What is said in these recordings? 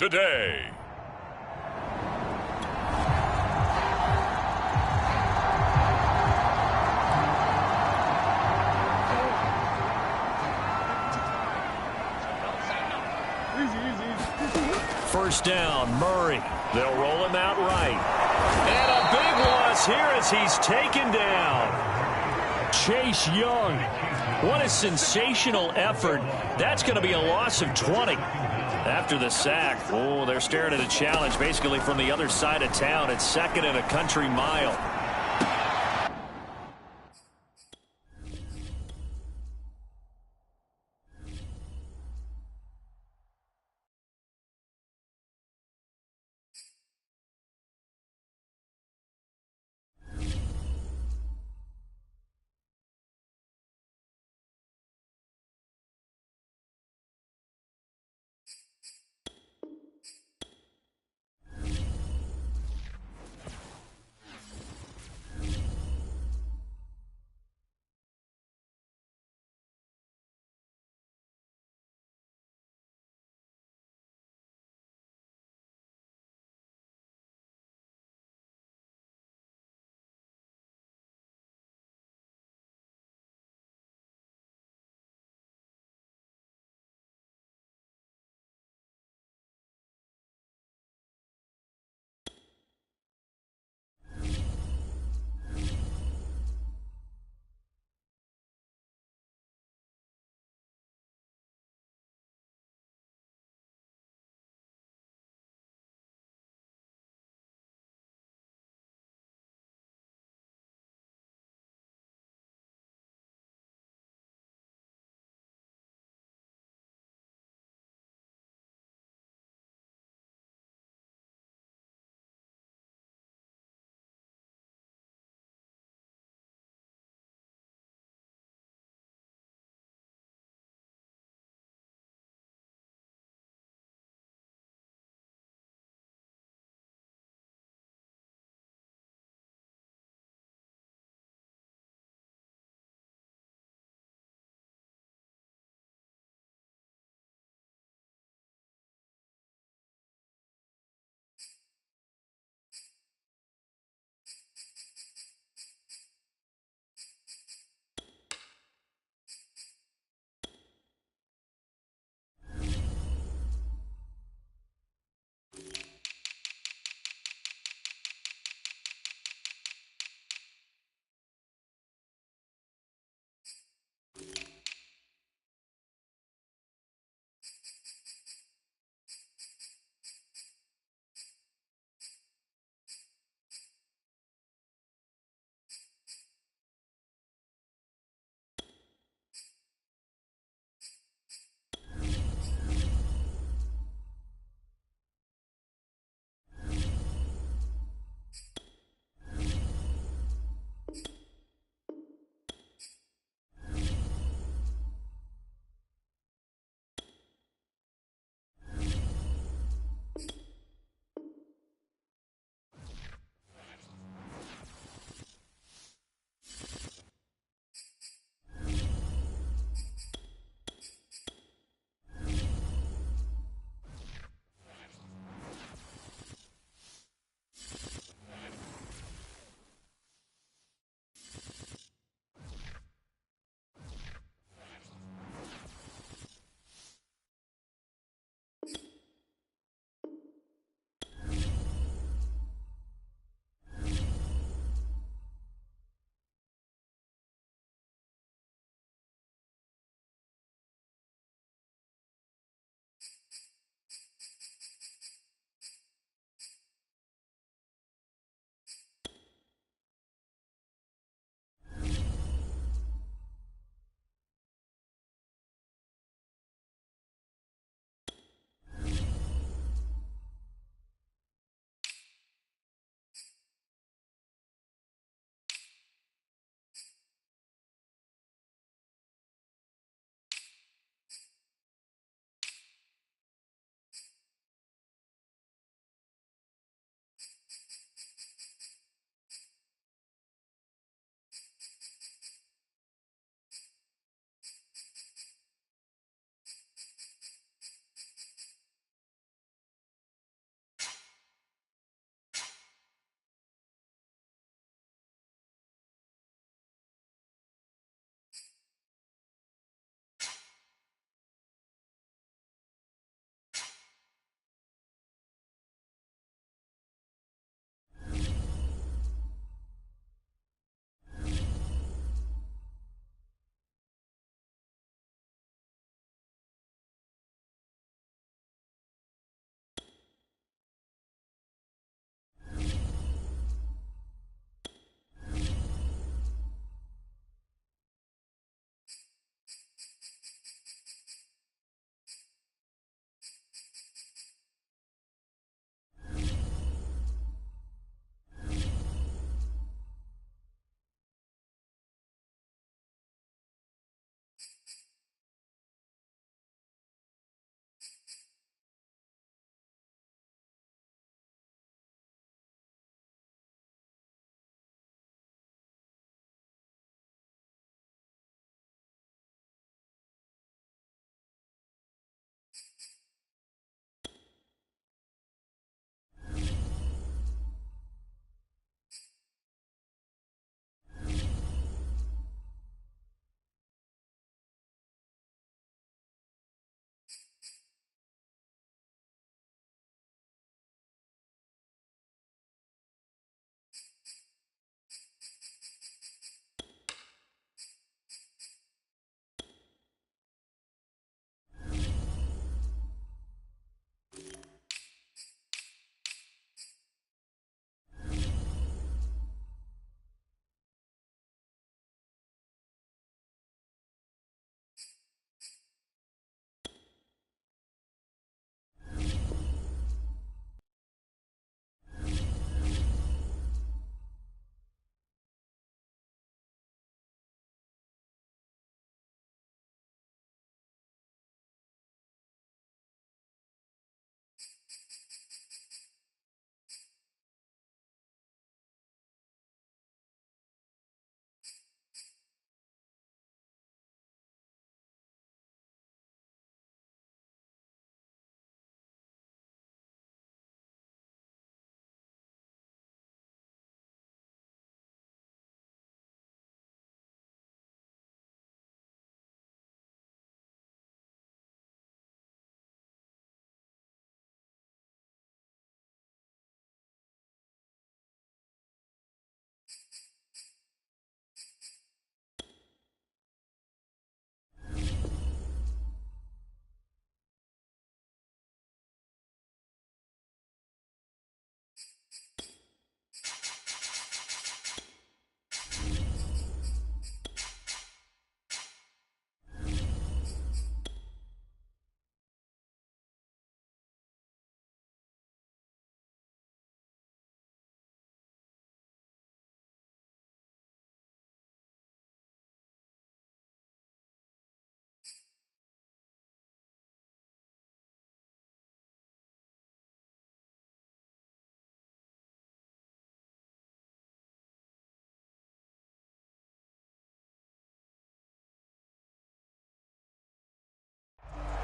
today. First down, Murray. They'll roll him out right. And a big loss here as he's taken down. Chase Young. What a sensational effort. That's going to be a loss of 20. After the sack, oh, they're staring at a challenge basically from the other side of town. It's second and a country mile.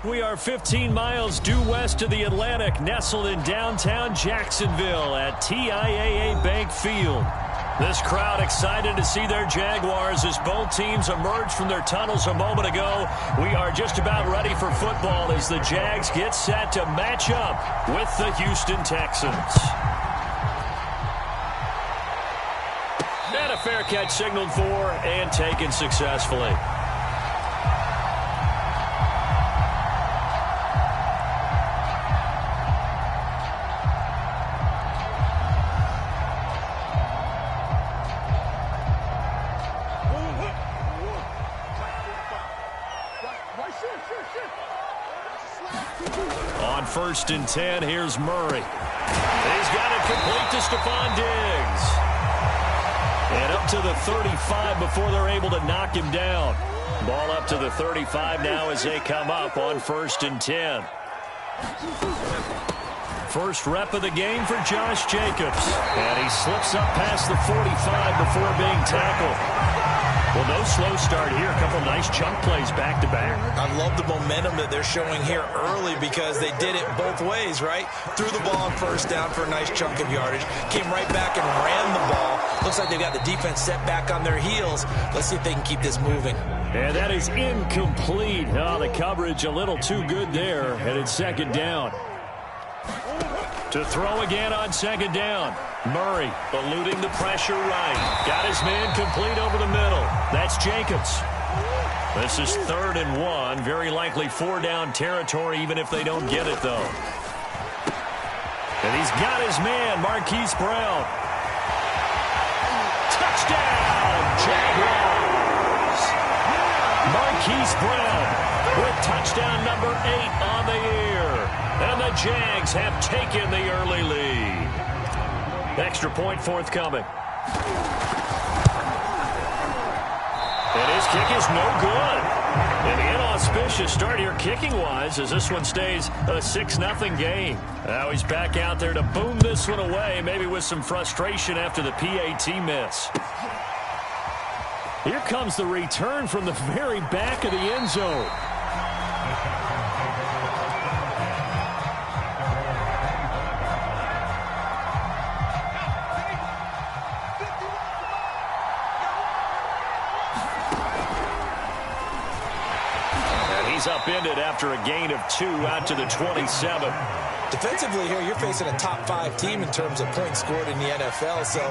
We are 15 miles due west of the Atlantic, nestled in downtown Jacksonville at TIAA Bank Field. This crowd excited to see their Jaguars as both teams emerge from their tunnels a moment ago. We are just about ready for football as the Jags get set to match up with the Houston Texans. And a fair catch signaled for and taken successfully. On 1st and 10, here's Murray. He's got it complete to Stephon Diggs. And up to the 35 before they're able to knock him down. Ball up to the 35 now as they come up on 1st and 10. First rep of the game for Josh Jacobs. And he slips up past the 45 before being tackled. Well, no slow start here. A couple nice chunk plays back-to-back. I love the momentum that they're showing here early because they did it both ways, right? Threw the ball on 1st down for a nice chunk of yardage. Came right back and ran the ball. Looks like they've got the defense set back on their heels. Let's see if they can keep this moving. And that is incomplete. Oh, the coverage a little too good there. And it's 2nd down. To throw again on 2nd down. Murray eluding the pressure right. Got his man complete over the middle. That's Jacobs. This is 3rd and 1. Very likely 4-down territory even if they don't get it, though. And he's got his man, Marquise Brown. Touchdown, Jaguars. Marquise Brown with touchdown number 8 on the year. And the Jags have taken the early lead. Extra point forthcoming. And his kick is no good. And the inauspicious start here kicking-wise as this one stays a 6-0 game. Now he's back out there to boom this one away, maybe with some frustration after the PAT miss. Here comes the return from the very back of the end zone. He's upended after a gain of 2 out to the 27. Defensively here, you're facing a top 5 team in terms of points scored in the NFL. So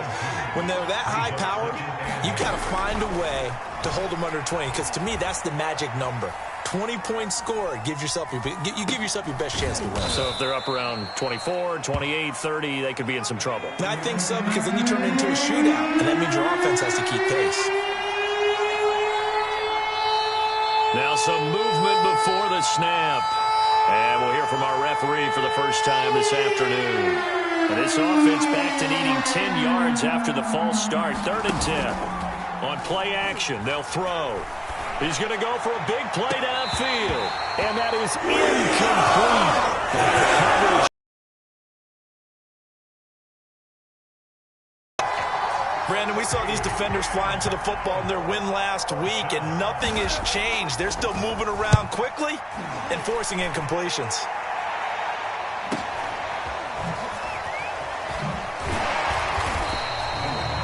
when they're that high-powered, you've got to find a way to hold them under 20. Because to me, that's the magic number. 20 points scored gives yourself you give yourself your best chance to win. So if they're up around 24, 28, 30, they could be in some trouble. I think so, because then you turn it into a shootout, and that means your offense has to keep pace. Now some movement before the snap. And we'll hear from our referee for the first time this afternoon. And this offense back to needing 10 yards after the false start. 3rd and 10. On play action, they'll throw. He's going to go for a big play downfield. And that is incomplete. Brandon, we saw these defenders flying to the football in their win last week, and nothing has changed. They're still moving around quickly and forcing incompletions.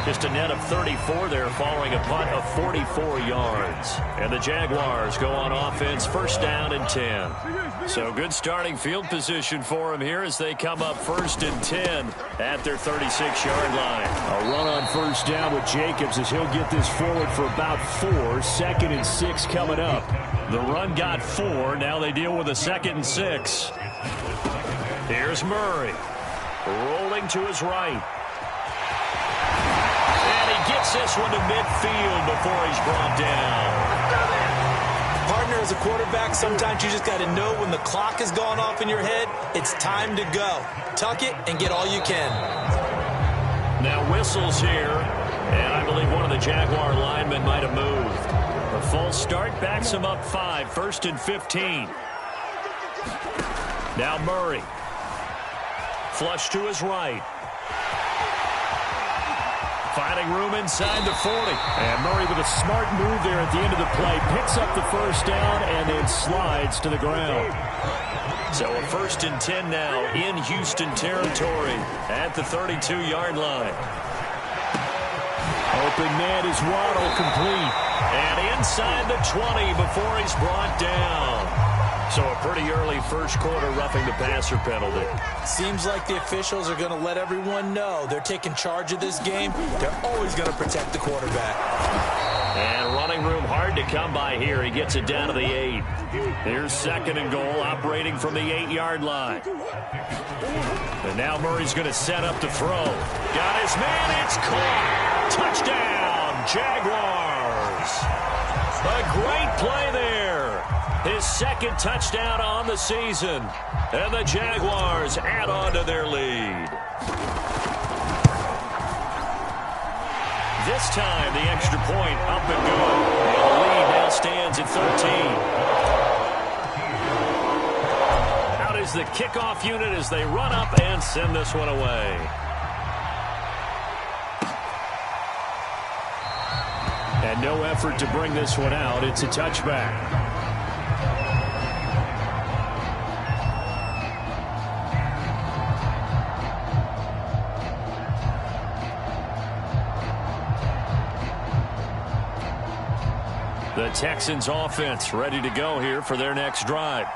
Just a net of 34 there following a punt of 44 yards. And the Jaguars go on offense, 1st down and 10. So good starting field position for them here as they come up 1st and 10 at their 36-yard line. A run on 1st down with Jacobs as he'll get this forward for about 4. 2nd and 6 coming up. The run got 4. Now they deal with a 2nd and 6. Here's Murray. Rolling to his right. Gets this one to midfield before he's brought down. Partner, as a quarterback, sometimes you just got to know when the clock has gone off in your head, it's time to go. Tuck it and get all you can. Now whistles here, and I believe one of the Jaguar linemen might have moved. A false start backs him up 5, 1st and 15. Now Murray. Flush to his right. Finding room inside the 40. And Murray with a smart move there at the end of the play. Picks up the first down and then slides to the ground. So a 1st and 10 now in Houston territory at the 32-yard line. Open man is Waddle, complete. And inside the 20 before he's brought down. So a pretty early first quarter roughing the passer penalty. Seems like the officials are going to let everyone know they're taking charge of this game. They're always going to protect the quarterback. And running room hard to come by here. He gets it down to the 8. Here's 2nd and goal, operating from the 8-yard line. And now Murray's going to set up to throw. Got his man, it's caught. Touchdown, Jaguars. A great play there. His 2nd touchdown on the season. And the Jaguars add on to their lead. This time, the extra point up and good. And the lead now stands at 13. Out is the kickoff unit as they run up and send this one away. And no effort to bring this one out. It's a touchback. The Texans offense ready to go here for their next drive.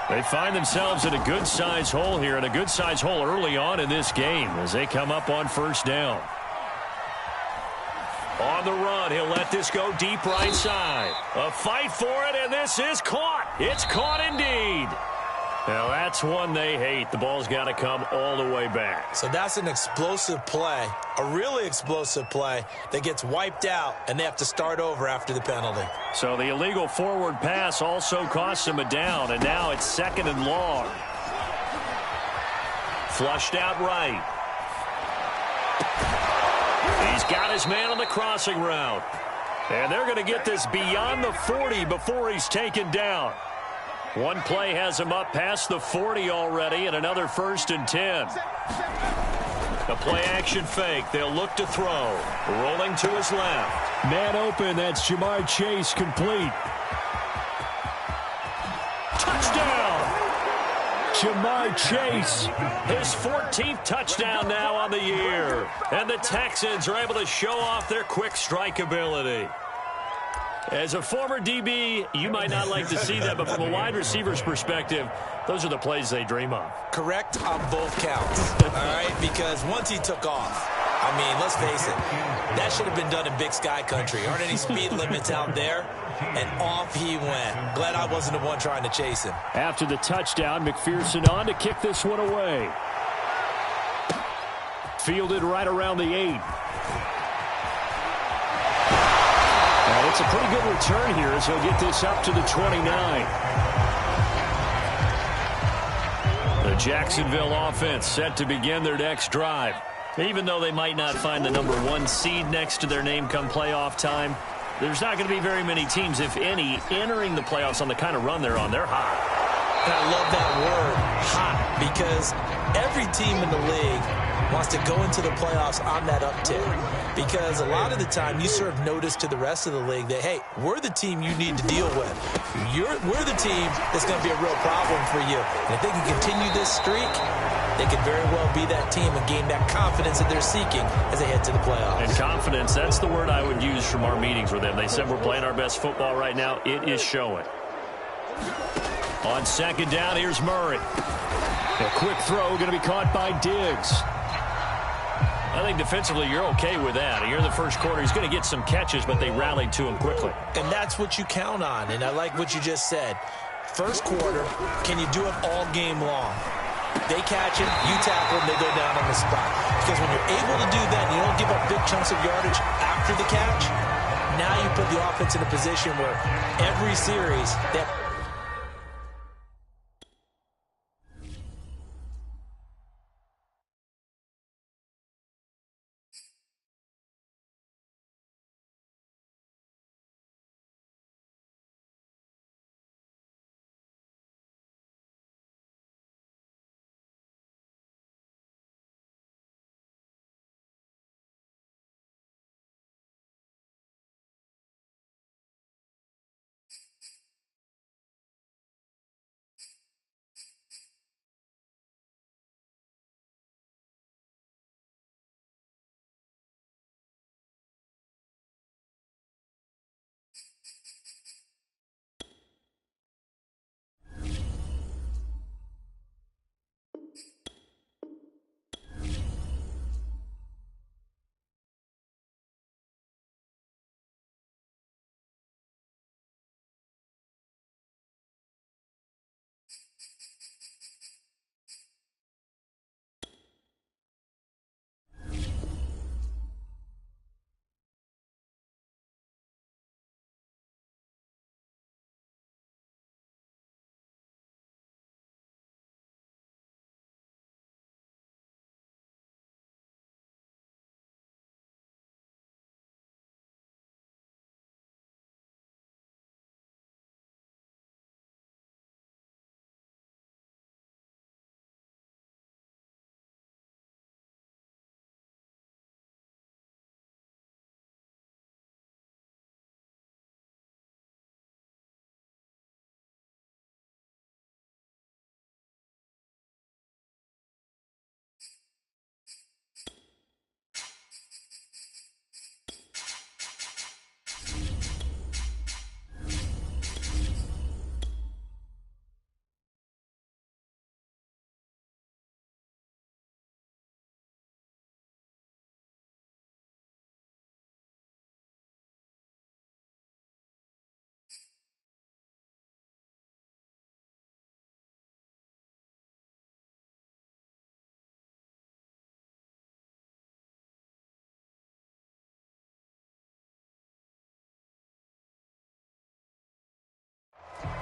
They find themselves in a good-sized hole here, and a good-sized hole early on in this game as they come up on 1st down. On the run, he'll let this go deep right side. A fight for it, and this is caught. It's caught indeed. Now, that's one they hate. The ball's got to come all the way back. So that's an explosive play, a really explosive play that gets wiped out, and they have to start over after the penalty. So the illegal forward pass also costs him a down, and now it's 2nd and long. Flushed out right. He's got his man on the crossing route. And they're going to get this beyond the 40 before he's taken down. One play has him up past the 40 already, and another 1st and 10. A play-action fake. They'll look to throw. Rolling to his left. Man open. That's Jamar Chase, complete. Touchdown! Jamar Chase. His 14th touchdown now on the year. And the Texans are able to show off their quick strike ability. As a former DB, you might not like to see that, but from a wide receiver's perspective, those are the plays they dream of. Correct on both counts, all right? Because once he took off, I mean, let's face it, that should have been done in Big Sky Country. Aren't any speed limits out there? And off he went. Glad I wasn't the one trying to chase him. After the touchdown, McPherson on to kick this one away. Fielded right around the 8. And it's a pretty good return here as he'll get this up to the 29. The Jacksonville offense set to begin their next drive. Even though they might not find the number 1 seed next to their name come playoff time, there's not going to be very many teams, if any, entering the playoffs on the kind of run they're on. They're hot. And I love that word, hot, because every team in the league wants to go into the playoffs on that uptick. Because a lot of the time you serve notice to the rest of the league that, hey, we're the team you need to deal with. We're the team that's going to be a real problem for you. And if they can continue this streak, they could very well be that team and gain that confidence that they're seeking as they head to the playoffs. And confidence, that's the word I would use from our meetings with them. They said we're playing our best football right now. It is showing. On 2nd down, here's Murray. A quick throw going to be caught by Diggs. I think defensively you're okay with that. Here in the first quarter, he's going to get some catches, but they rallied to him quickly. And that's what you count on, and I like what you just said. First quarter, can you do it all game long? They catch him, you tackle him, they go down on the spot. Because when you're able to do that, and you don't give up big chunks of yardage after the catch, now you put the offense in a position where every series, that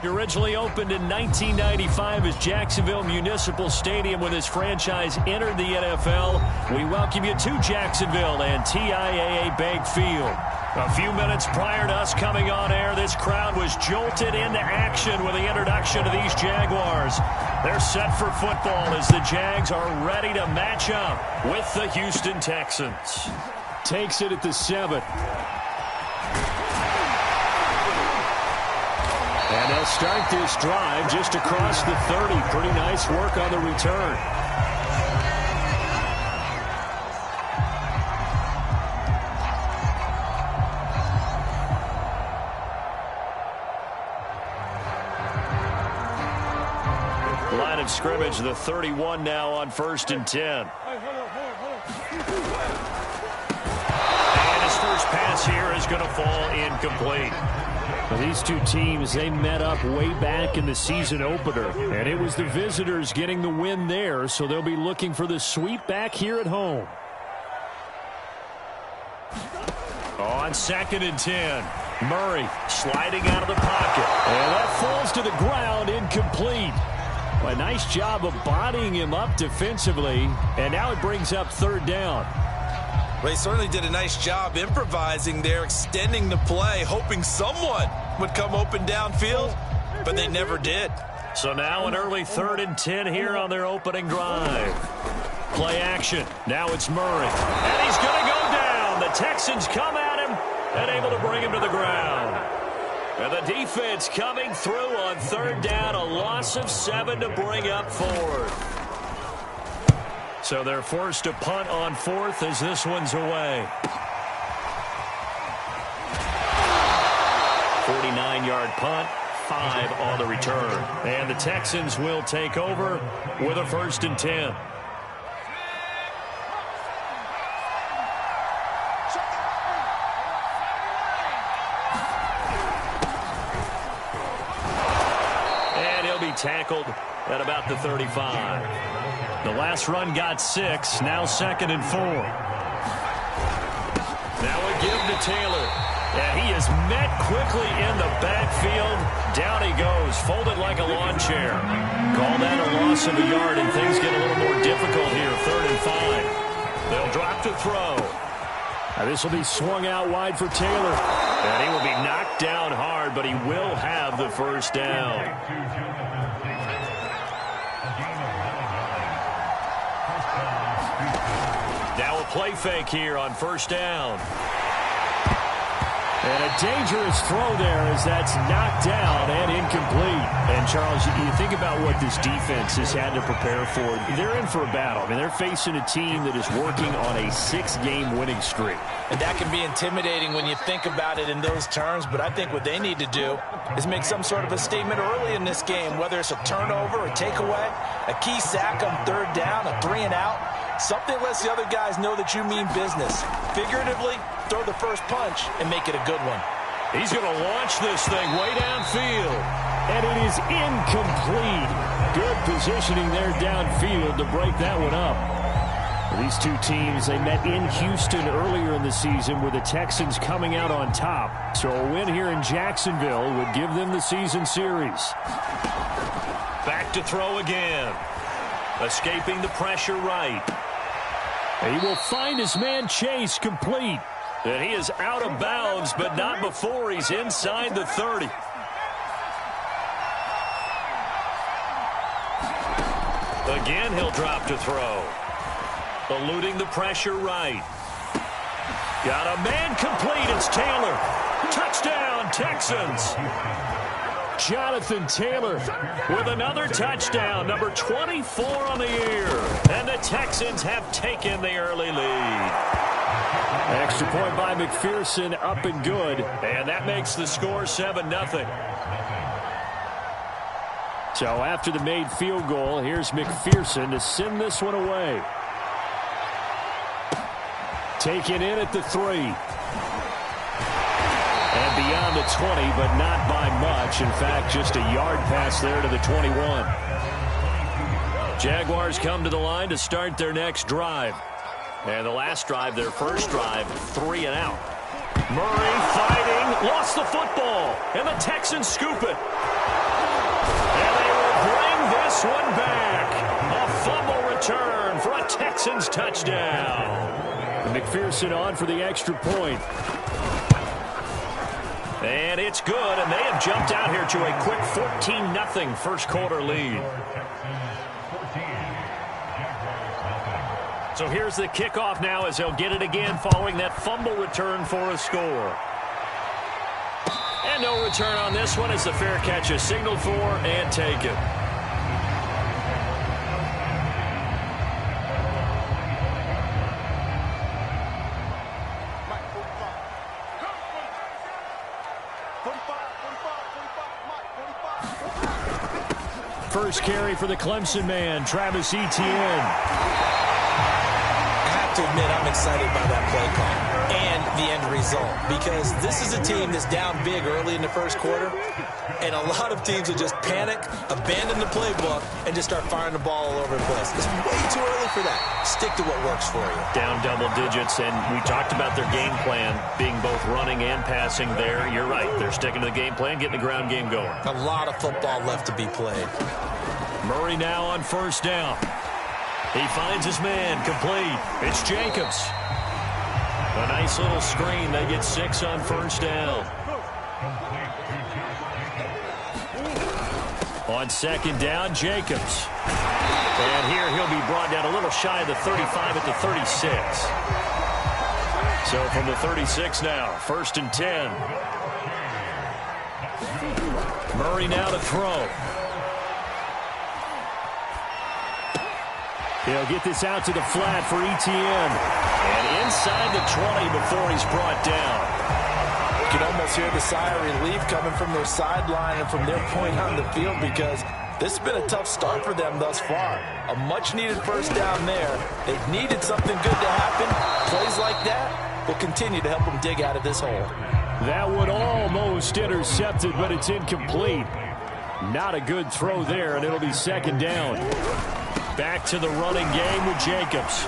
He originally opened in 1995 as Jacksonville Municipal Stadium when his franchise entered the NFL. We welcome you to Jacksonville and TIAA Bank Field. A few minutes prior to us coming on air, this crowd was jolted into action with the introduction of these Jaguars. They're set for football as the Jags are ready to match up with the Houston Texans. Takes it at the 7. And they'll start this drive just across the 30. Pretty nice work on the return. Line of scrimmage, the 31 now on 1st and 10. And his first pass here is going to fall incomplete. Well, these two teams, they met up way back in the season opener, and it was the visitors getting the win there, so they'll be looking for the sweep back here at home. On 2nd and 10, Murray sliding out of the pocket. And that falls to the ground, incomplete. Well, a nice job of bodying him up defensively, and now it brings up 3rd down. Well, he certainly did a nice job improvising there, extending the play, hoping someone would come open downfield, but they never did. So now an early 3rd and 10 here on their opening drive. Play action. Now it's Murray. And he's going to go down. The Texans come at him and able to bring him to the ground. And the defense coming through on 3rd down. A loss of 7 to bring up 4th. So they're forced to punt on 4th as this one's away. 49-yard punt, 5 on the return. And the Texans will take over with a 1st and 10. And he'll be tackled at about the 35. The last run got 6. Now 2nd and 4. Now a give to Taylor. And he is met quickly in the backfield. Down he goes, folded like a lawn chair. Call that a loss of a yard, and things get a little more difficult here. 3rd and 5. They'll drop to throw. Now this will be swung out wide for Taylor. And he will be knocked down hard, but he will have the 1st down. Now a play fake here on 1st down. And a dangerous throw there as that's knocked down and incomplete. And, Charles, you think about what this defense has had to prepare for. They're in for a battle. I mean, they're facing a team that is working on a 6-game winning streak. And that can be intimidating when you think about it in those terms, but I think what they need to do is make some sort of a statement early in this game, whether it's a turnover, a takeaway, a key sack on 3rd down, a 3 and out. Something lets the other guys know that you mean business. Figuratively, throw the first punch and make it a good one. He's going to launch this thing way downfield. And it is incomplete. Good positioning there downfield to break that one up. These two teams, they met in Houston earlier in the season with the Texans coming out on top. So a win here in Jacksonville would give them the season series. Back to throw again. Escaping the pressure right. He will find his man Chase complete. And he is out of bounds, but not before he's inside the 30. Again, he'll drop to throw. Eluding the pressure right. Got a man complete. It's Taylor. Touchdown, Texans. Jonathan Taylor with another touchdown, number 24 on the year. And the Texans have taken the early lead. Extra point by McPherson, up and good. And that makes the score 7-0. So after the made field goal, here's McPherson to send this one away. Taken in at the 3. And beyond the 20, but not by much. In fact, just a yard pass there to the 21. Jaguars come to the line to start their next drive. And the last drive, their first drive, 3 and out. Murray fighting, lost the football, and the Texans scoop it. this one back. A fumble return for a Texans touchdown. McPherson on for the extra point. And it's good, and they have jumped out here to a quick 14-0 first quarter lead. So here's the kickoff now as they'll get it again following that fumble return for a score. And no return on this one as the fair catch is signaled for and taken. First carry for the Clemson man, Travis Etienne. I have to admit, I'm excited by that play call and the end result, because this is a team that's down big early in the first quarter, and a lot of teams will just panic, abandon the playbook, and just start firing the ball all over the place. It's way too early for that. Stick to what works for you. Down double digits, and we talked about their game plan being both running and passing there. You're right. They're sticking to the game plan, getting the ground game going. A lot of football left to be played. Murray now on first down. He finds his man, complete. It's Jacobs. A nice little screen. They get 6 on first down. On second down, Jacobs. And here he'll be brought down a little shy of the 35 at the 36. So from the 36 now, first and 10. Murray now to throw. He'll get this out to the flat for Etienne. And inside the 20 before he's brought down. You can almost hear the sigh of relief coming from their sideline and from their point on the field, because this has been a tough start for them thus far. A much-needed first down there. They've needed something good to happen. Plays like that will continue to help them dig out of this hole. That one almost intercepted, but it's incomplete. Not a good throw there, and it'll be second down. Back to the running game with Jacobs.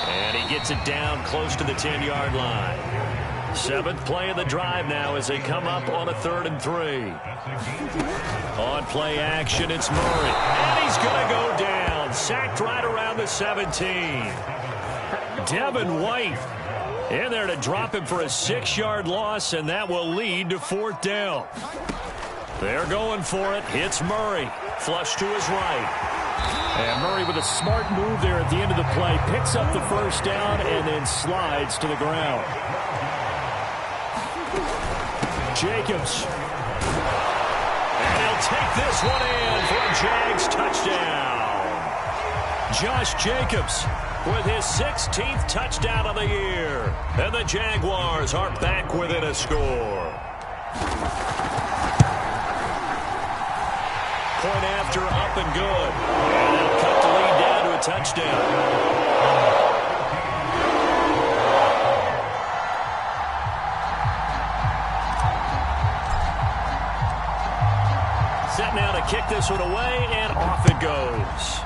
And he gets it down close to the 10-yard line. 7th play of the drive now as they come up on a 3rd and 3. On play action, it's Murray. And he's going to go down. Sacked right around the 17. Devin White in there to drop him for a 6-yard loss, and that will lead to 4th down. They're going for it. It's Murray. Flush to his right. And Murray with a smart move there at the end of the play. Picks up the first down and then slides to the ground. Jacobs. And he'll take this one in for a Jags touchdown. Josh Jacobs with his 16th touchdown of the year. And the Jaguars are back within a score. Point after, up and good. And they'll cut the lead down to a touchdown. Set now to kick this one away, and off it goes.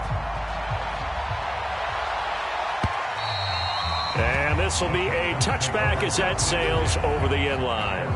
And this will be a touchback as that sails over the end line.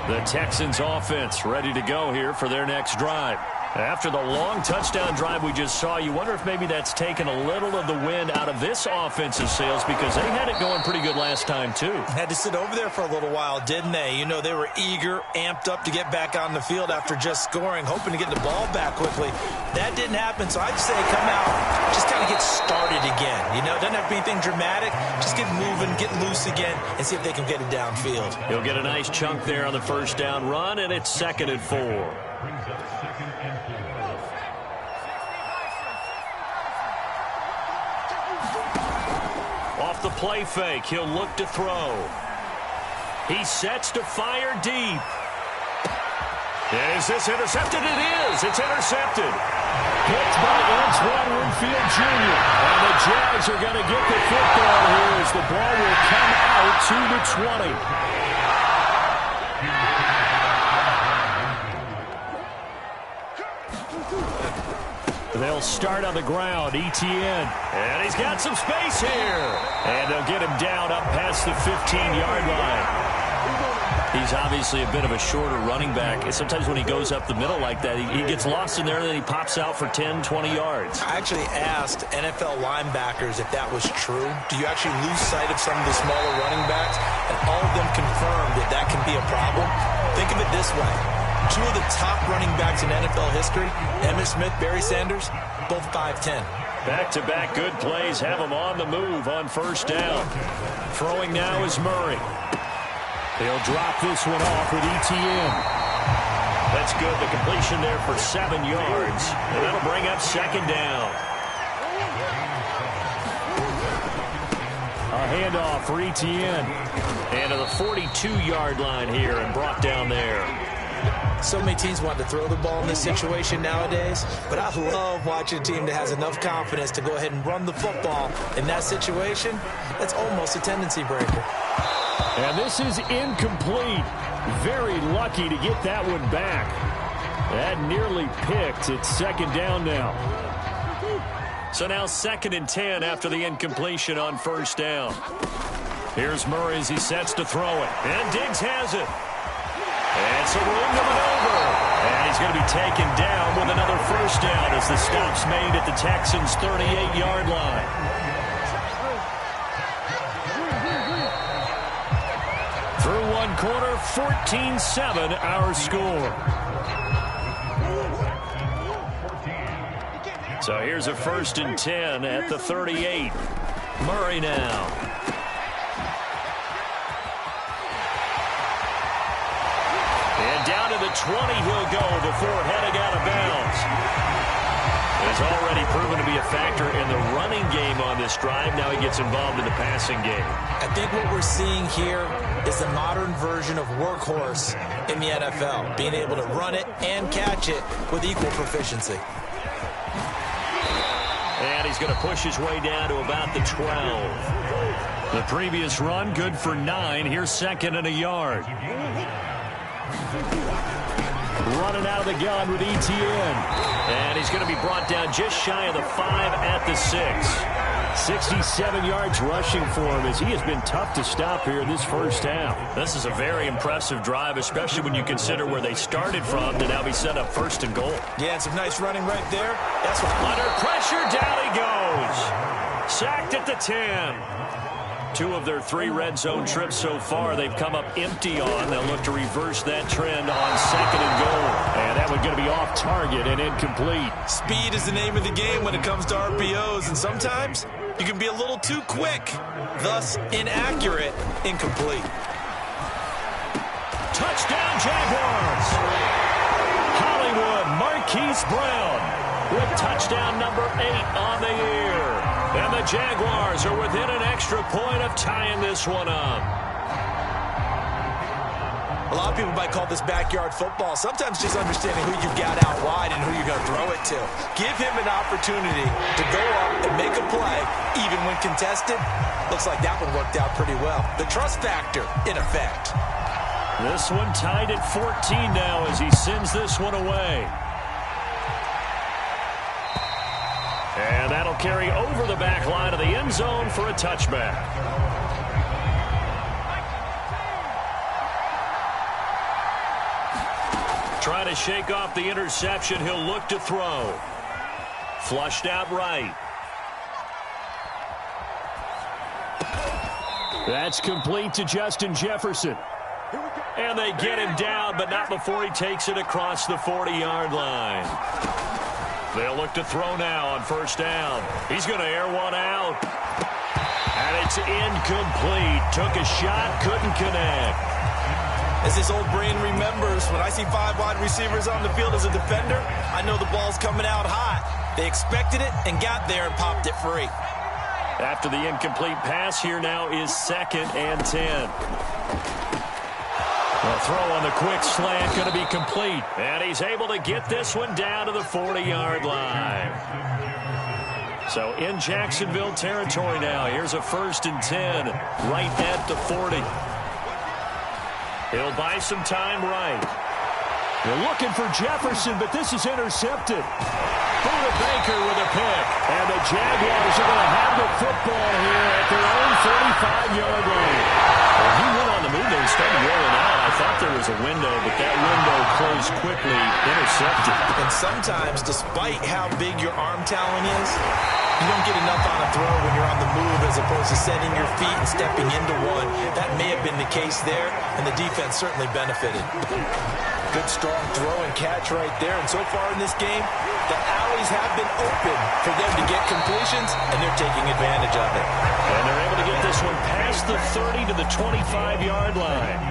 The Texans offense ready to go here for their next drive. After the long touchdown drive we just saw, you wonder if maybe that's taken a little of the wind out of this offensive sails, because they had it going pretty good last time too. Had to sit over there for a little while, didn't they? You know, they were eager, amped up to get back on the field after just scoring, hoping to get the ball back quickly. That didn't happen, so I'd say come out, just kind of get started again. You know, it doesn't have to be anything dramatic. Just get moving, get loose again, and see if they can get it downfield. He'll get a nice chunk there on the first down run, and it's 2nd and 4. Off the play fake, he'll look to throw. He sets to fire deep. Is this intercepted? It is. It's intercepted. Hit by Antoine Winfield Jr. And the Jags are going to get the football here as the ball will come out to the 20. They'll start on the ground. Etienne. And he's got some space here. And they'll get him down up past the 15-yard line. He's obviously a bit of a shorter running back. And sometimes when he goes up the middle like that, he gets lost in there, and then he pops out for 10, 20 yards. I actually asked NFL linebackers if that was true. Do you actually lose sight of some of the smaller running backs? And all of them confirmed that that can be a problem. Think of it this way. Two of the top running backs in NFL history, Emmitt Smith, Barry Sanders, both 5'10". Back-to-back good plays have him on the move on first down. Throwing now is Murray. He'll drop this one off with ETN. That's good. The completion there for 7 yards. And that'll bring up second down. A handoff for ETN. And to the 42-yard line here and brought down there. So many teams want to throw the ball in this situation nowadays, but I love watching a team that has enough confidence to go ahead and run the football. In that situation, that's almost a tendency breaker. And this is incomplete. Very lucky to get that one back. That nearly picked. It's second down now. So now 2nd and 10 after the incompletion on first down. Here's Murray as he sets to throw it. And Diggs has it. And some room to maneuver. And he's going to be taken down with another first down as the stop's made at the Texans' 38-yard line. Through one quarter, 14-7 our score. So here's a 1st and 10 at the 38. Murray now. And down to the 20 he'll go before heading out of bounds. He's already proven to be a factor in the running game on this drive. Now he gets involved in the passing game. I think what we're seeing here is the modern version of workhorse in the NFL, being able to run it and catch it with equal proficiency. And he's going to push his way down to about the 12. The previous run, good for 9. Here's 2nd and a yard. Running out of the gun with ETN. And he's going to be brought down just shy of the 5 at the 6. 67 yards rushing for him as he has been tough to stop here in this first half. This is a very impressive drive, especially when you consider where they started from to now be set up 1st and goal. Yeah, and some nice running right there. That's what under pressure, down he goes. Sacked at the 10. 2 of their 3 red zone trips so far they've come up empty on. They'll look to reverse that trend on 2nd and goal. And that one's going to be off target and incomplete. Speed is the name of the game when it comes to RPOs, and sometimes you can be a little too quick, thus inaccurate, incomplete. Touchdown Jaguars! Hollywood Marquise Brown with touchdown number 8 on the year. And the Jaguars are within an extra point of tying this one up. A lot of people might call this backyard football. Sometimes just understanding who you got out wide and who you're going to throw it to. Give him an opportunity to go up and make a play, even when contested. Looks like that one worked out pretty well. The trust factor in effect. This one tied at 14 now as he sends this one away. And that'll carry over the back line of the end zone for a touchback. Trying to shake off the interception. He'll look to throw. Flushed out right. That's complete to Justin Jefferson. And they get him down, but not before he takes it across the 40-yard line. They'll look to throw now on first down. He's going to air one out. And it's incomplete. Took a shot, couldn't connect. As this old brain remembers, when I see 5 wide receivers on the field as a defender, I know the ball's coming out hot. They expected it and got there and popped it free. After the incomplete pass, here now is 2nd and 10. The throw on the quick slant going to be complete. And he's able to get this one down to the 40-yard line. So in Jacksonville territory now. Here's a 1st and 10 right at the 40. He'll buy some time right. They're looking for Jefferson, but this is intercepted. Buda Baker with a pick. And the Jaguars are going to have the football here at their own 35-yard line. Well, he went on the move and started rolling out. I thought quickly intercepted. And sometimes, despite how big your arm talent is, you don't get enough on a throw when you're on the move as opposed to setting your feet and stepping into one. That may have been the case there, and the defense certainly benefited. Good, strong throw and catch right there. And so far in this game, the alleys have been open for them to get completions, and they're taking advantage of it. And they're able to get this one past the 30 to the 25-yard line.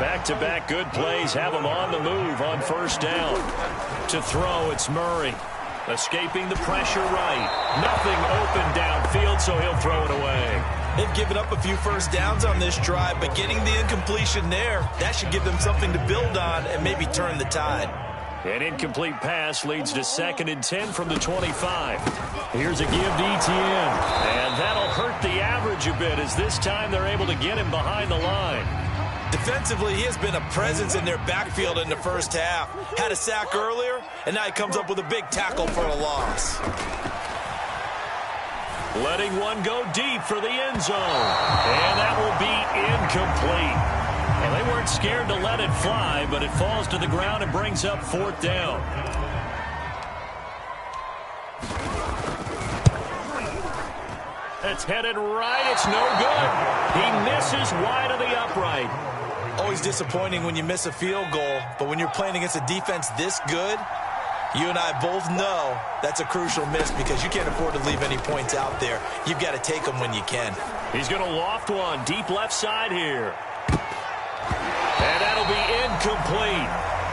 Back-to-back good plays have them on the move on first down. To throw, it's Murray. Escaping the pressure right. Nothing open downfield, so he'll throw it away. They've given up a few first downs on this drive, but getting the incompletion there, that should give them something to build on and maybe turn the tide. An incomplete pass leads to 2nd and 10 from the 25. Here's a give to Etienne. And that'll hurt the average a bit as this time they're able to get him behind the line. Defensively, he has been a presence in their backfield in the first half. Had a sack earlier, and now he comes up with a big tackle for a loss. Letting one go deep for the end zone. And that will be incomplete. Well, they weren't scared to let it fly, but it falls to the ground and brings up 4th down. It's headed right. It's no good. He misses wide of the upright. Always disappointing when you miss a field goal, but when you're playing against a defense this good, you and I both know that's a crucial miss because you can't afford to leave any points out there. You've got to take them when you can. He's going to loft one deep left side here. And that'll be incomplete.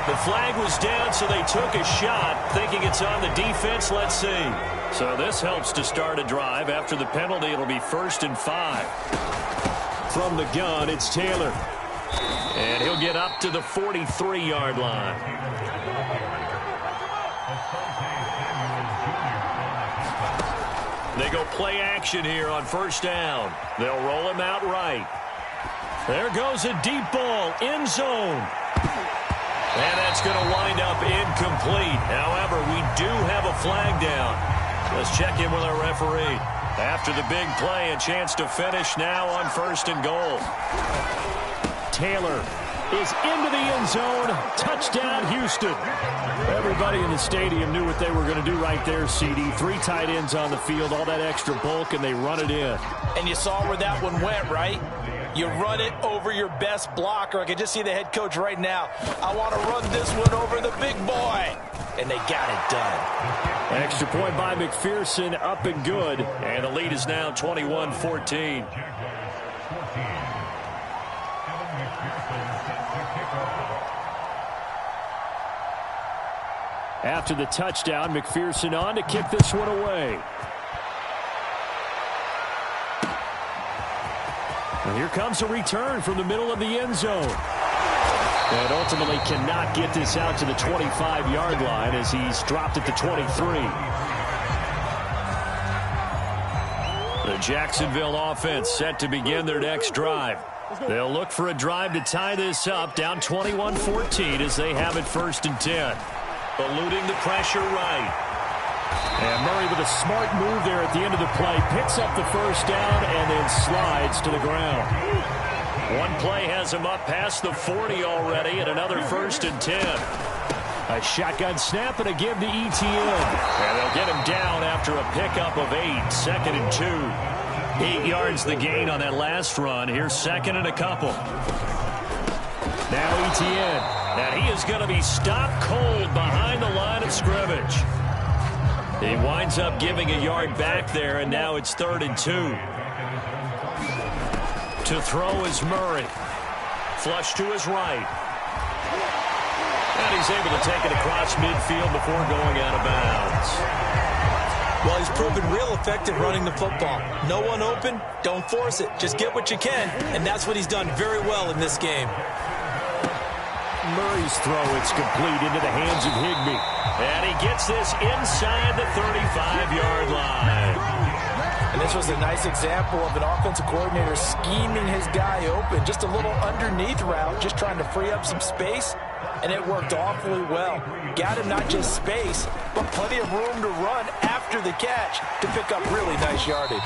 The flag was down, so they took a shot, thinking it's on the defense. Let's see. So this helps to start a drive. After the penalty, it'll be 1st and 5. From the gun, it's Taylor. And he'll get up to the 43-yard line. They go play action here on first down. They'll roll him out right. There goes a deep ball, end zone. And that's going to wind up incomplete. However, we do have a flag down. Let's check in with our referee. After the big play, a chance to finish now on 1st and goal. Taylor is into the end zone. Touchdown, Houston. Everybody in the stadium knew what they were going to do right there, CD. 3 tight ends on the field, all that extra bulk, and they run it in. And you saw where that one went, right? You run it over your best blocker. I can just see the head coach right now. I want to run this one over the big boy. And they got it done. Extra point by McPherson, up and good. And the lead is now 21-14. After the touchdown, McPherson on to kick this one away. And here comes a return from the middle of the end zone. And ultimately cannot get this out to the 25-yard line as he's dropped at the 23. The Jacksonville offense set to begin their next drive. They'll look for a drive to tie this up, down 21-14 as they have it 1st and 10. Eluding the pressure right. And Murray with a smart move there at the end of the play. Picks up the first down and then slides to the ground. One play has him up past the 40 already and another 1st and 10. A shotgun snap and a give to Etienne. And they'll get him down after a pickup of 8. 2nd and 2. 8 yards the gain on that last run. Here's 2nd and a couple. Now Etienne. And he is going to be stopped cold behind the line of scrimmage. He winds up giving a yard back there, and now it's 3rd and 2. To throw is Murray. Flush to his right. And he's able to take it across midfield before going out of bounds. Well, he's proven real effective running the football. No one open, don't force it. Just get what you can, and that's what he's done very well in this game. Murray's throw, it's complete into the hands of Higbee. And he gets this inside the 35-yard line. And this was a nice example of an offensive coordinator scheming his guy open. Just a little underneath route, just trying to free up some space. And it worked awfully well. Got him not just space, but plenty of room to run after the catch to pick up really nice yardage.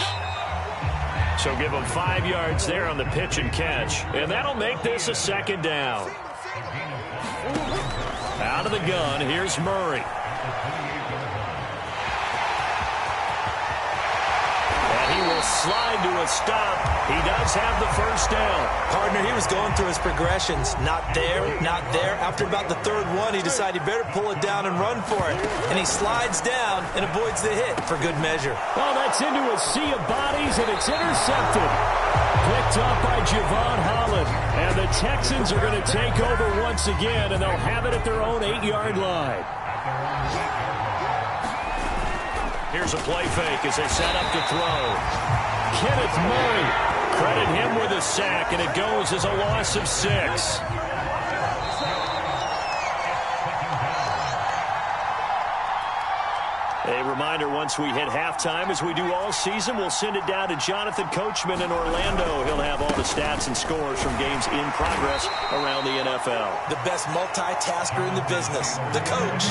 So give him 5 yards there on the pitch and catch. And that'll make this a 2nd down. Out of the gun, here's Murray. And he will slide to a stop. He does have the first down. Partner, he was going through his progressions. Not there, not there. After about the third one, he decided he better pull it down and run for it. And he slides down and avoids the hit for good measure. Oh, that's into a sea of bodies, and it's intercepted. Picked up by Javon Holland. And the Texans are going to take over once again, and they'll have it at their own 8-yard line. Here's a play fake as they set up to throw. Kenneth Murray. Credit him with a sack, and it goes as a loss of 6. A reminder, once we hit halftime, as we do all season, we'll send it down to Jonathan Coachman in Orlando. He'll have all the stats and scores from games in progress around the NFL. The best multitasker in the business, the coach.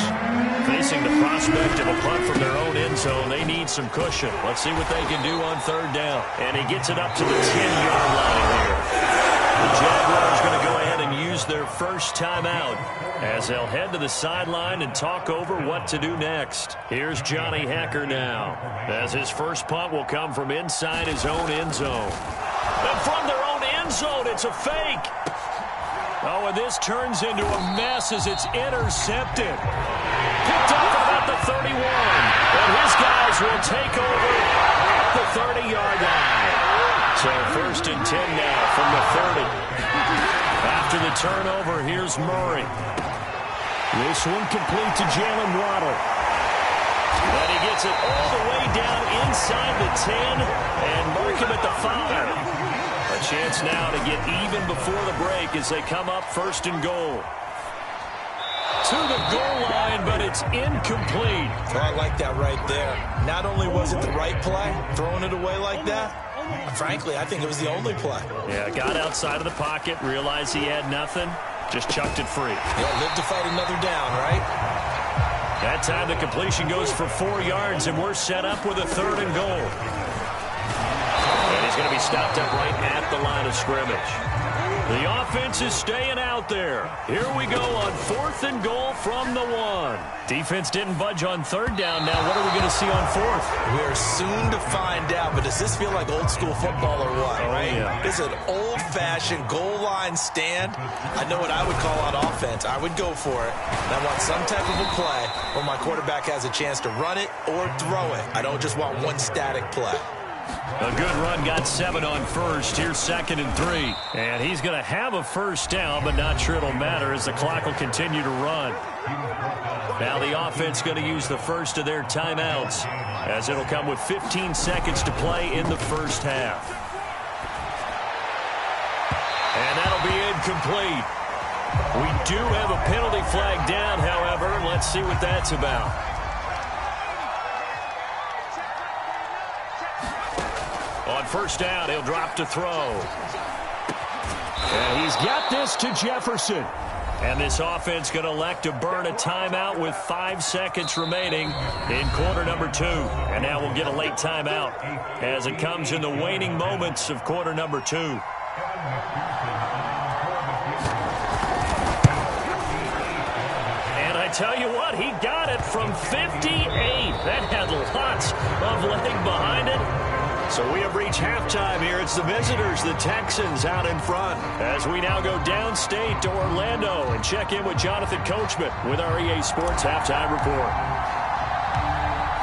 Facing the prospect of a punt from their own end zone, they need some cushion. Let's see what they can do on third down. And he gets it up to the 10-yard line here. The Jaguars going to go ahead and use their first timeout as they'll head to the sideline and talk over what to do next. Here's Johnny Hekker now, as his first punt will come from inside his own end zone. And from their own end zone, it's a fake. Oh, and this turns into a mess as it's intercepted. Picked up about the 31. And his guys will take over the 30-yard line. So first and 10 now from the 30. After the turnover, here's Murray. This one complete to Jalen Waddle. And he gets it all the way down inside the 10 and mark him at the 5. A chance now to get even before the break as they come up first and goal. To the goal line, but it's incomplete. Oh, I like that right there. Not only was it the right play, throwing it away like that, frankly, I think it was the only play. Yeah, got outside of the pocket, realized he had nothing, just chucked it free. Yeah, live to fight another down, right? That time the completion goes for 4 yards, and we're set up with a third and goal. And he's going to be stopped up right at the line of scrimmage. The offense is staying out there. Here we go on fourth and goal from the 1. Defense didn't budge on third down. Now what are we going to see on fourth? We're soon to find out, but does this feel like old school football or what, right? Yeah. This is an old-fashioned goal line stand. I know what I would call on offense. I would go for it. And I want some type of a play where my quarterback has a chance to run it or throw it. I don't just want one static play. A good run, got 7 on first. Here's second and 3. And he's going to have a first down, but not sure it'll matter as the clock will continue to run. Now the offense going to use the first of their timeouts as it'll come with 15 seconds to play in the first half. And that'll be incomplete. We do have a penalty flag down, however. Let's see what that's about. On first down, he'll drop to throw. And he's got this to Jefferson. And this offense going to elect to burn a timeout with 5 seconds remaining in quarter number 2. And now we'll get a late timeout as it comes in the waning moments of quarter number 2. And I tell you what, he got it from 58. That had lots of leg behind it. So we have reached halftime here. It's the visitors, the Texans, out in front. As we now go downstate to Orlando and check in with Jonathan Coachman with our EA Sports Halftime Report.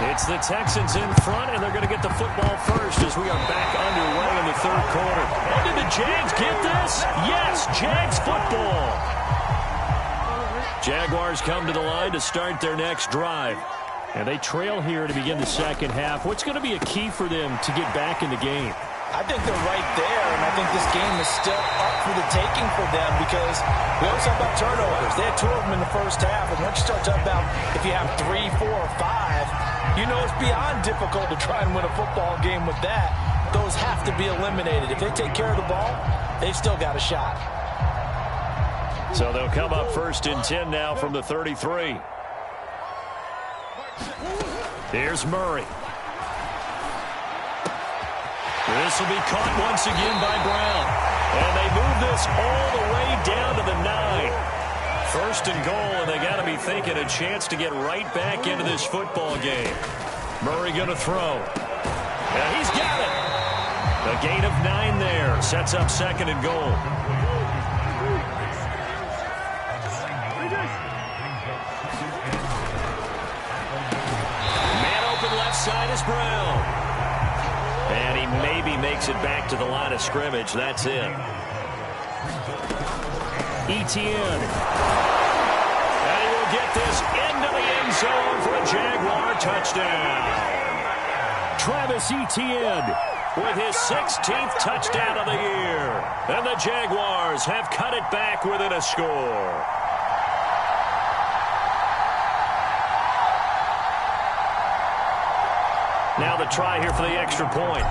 It's the Texans in front, and they're going to get the football first as we are back underway in the third quarter. And did the Jags get this? Yes, Jags football. Jaguars come to the line to start their next drive. And they trail here to begin the second half. What's going to be a key for them to get back in the game? I think they're right there, and I think this game is still up for the taking for them because we always talk about turnovers. They had 2 of them in the first half, and once you start talking about if you have 3, 4, or 5, you know it's beyond difficult to try and win a football game with that. Those have to be eliminated. If they take care of the ball, they've still got a shot. So they'll come up first and 10 now from the 33. Here's Murray. This will be caught once again by Brown. And they move this all the way down to the 9. First and goal, and they got to be thinking a chance to get right back into this football game. Murray going to throw. And he's got it. A gain of 9 there. Sets up second and goal. Man open left side is Brown. And he maybe makes it back to the line of scrimmage. That's it. Etienne. And he will get this into the end zone for a Jaguar touchdown. Travis Etienne with his 16th touchdown of the year. And the Jaguars have cut it back within a score. Now the try here for the extra point.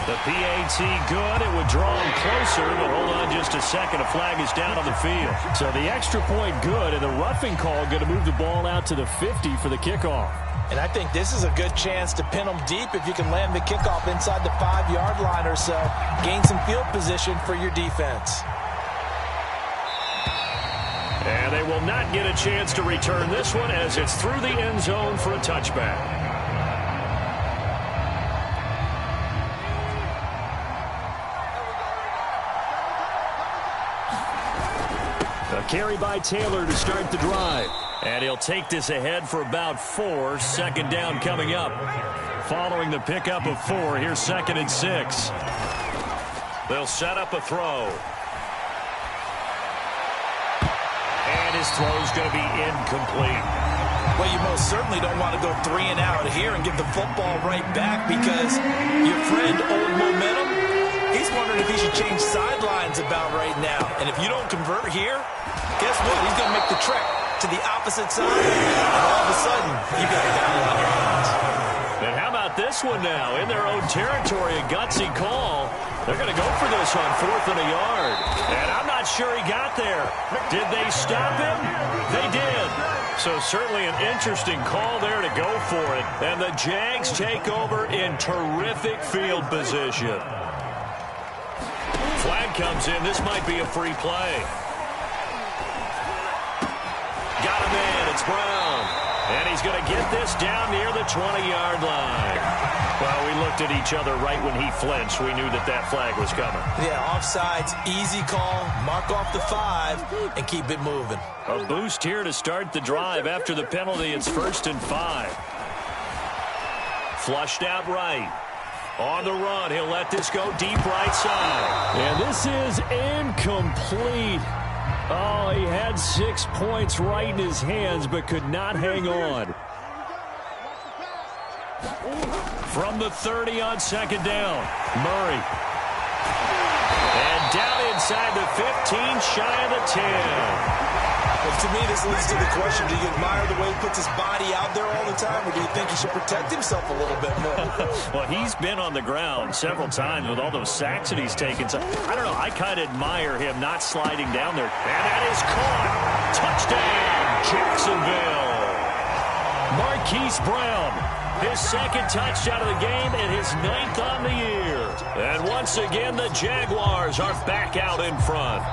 The PAT good. It would draw him closer, but hold on just a second. A flag is down on the field. So the extra point good, and the roughing call going to move the ball out to the 50 for the kickoff. And I think this is a good chance to pin them deep if you can land the kickoff inside the 5-yard line or so. Gain some field position for your defense. And they will not get a chance to return this one as it's through the end zone for a touchback. A carry by Taylor to start the drive. And he'll take this ahead for about 4. Second down coming up. Following the pickup of 4, here's 2nd and 6. They'll set up a throw. And his throw's going to be incomplete. Well, you most certainly don't want to go 3 and out here and get the football right back because your friend, Old Momentum, he's wondering if he should change sidelines about right now. And if you don't convert here, guess what? He's going to make the trek to the opposite side, and all of a sudden, you got a battle on your hands. And how about this one now? In their own territory, a gutsy call. They're going to go for this on 4th and a yard. And I'm not sure he got there. Did they stop him? They did. So certainly an interesting call there to go for it. And the Jags take over in terrific field position. Flag comes in. This might be a free play. Got him in. It's Brown. And he's going to get this down near the 20-yard line. Well, we looked at each other right when he flinched. We knew that that flag was coming. Yeah, offsides, easy call. Mark off the 5 and keep it moving. A boost here to start the drive. After the penalty, it's 1st and 5. Flushed out right. On the run, he'll let this go deep right side. And this is incomplete. Oh, he had 6 points right in his hands, but could not hang on. From the 30 on 2nd down, Murray. And down inside the 15, shy of the 10. Well, to me, this leads to the question, do you admire the way he puts his body out there all the time, or do you think he should protect himself a little bit more? Well, he's been on the ground several times with all those sacks that he's taken. So, I don't know, I kind of admire him not sliding down there. And that is caught. Touchdown, Jacksonville. Marquise Brown, his 2nd touchdown of the game and his 9th on the year. And once again, the Jaguars are back out in front.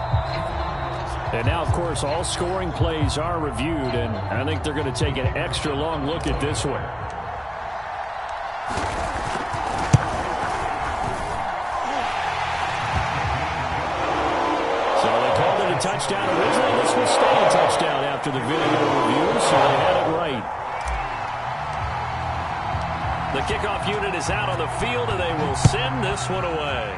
And now, of course, all scoring plays are reviewed, and I think they're going to take an extra long look at this one. So they called it a touchdown originally. This will stay a touchdown after the video review, so they had it right. The kickoff unit is out on the field, and they will send this one away.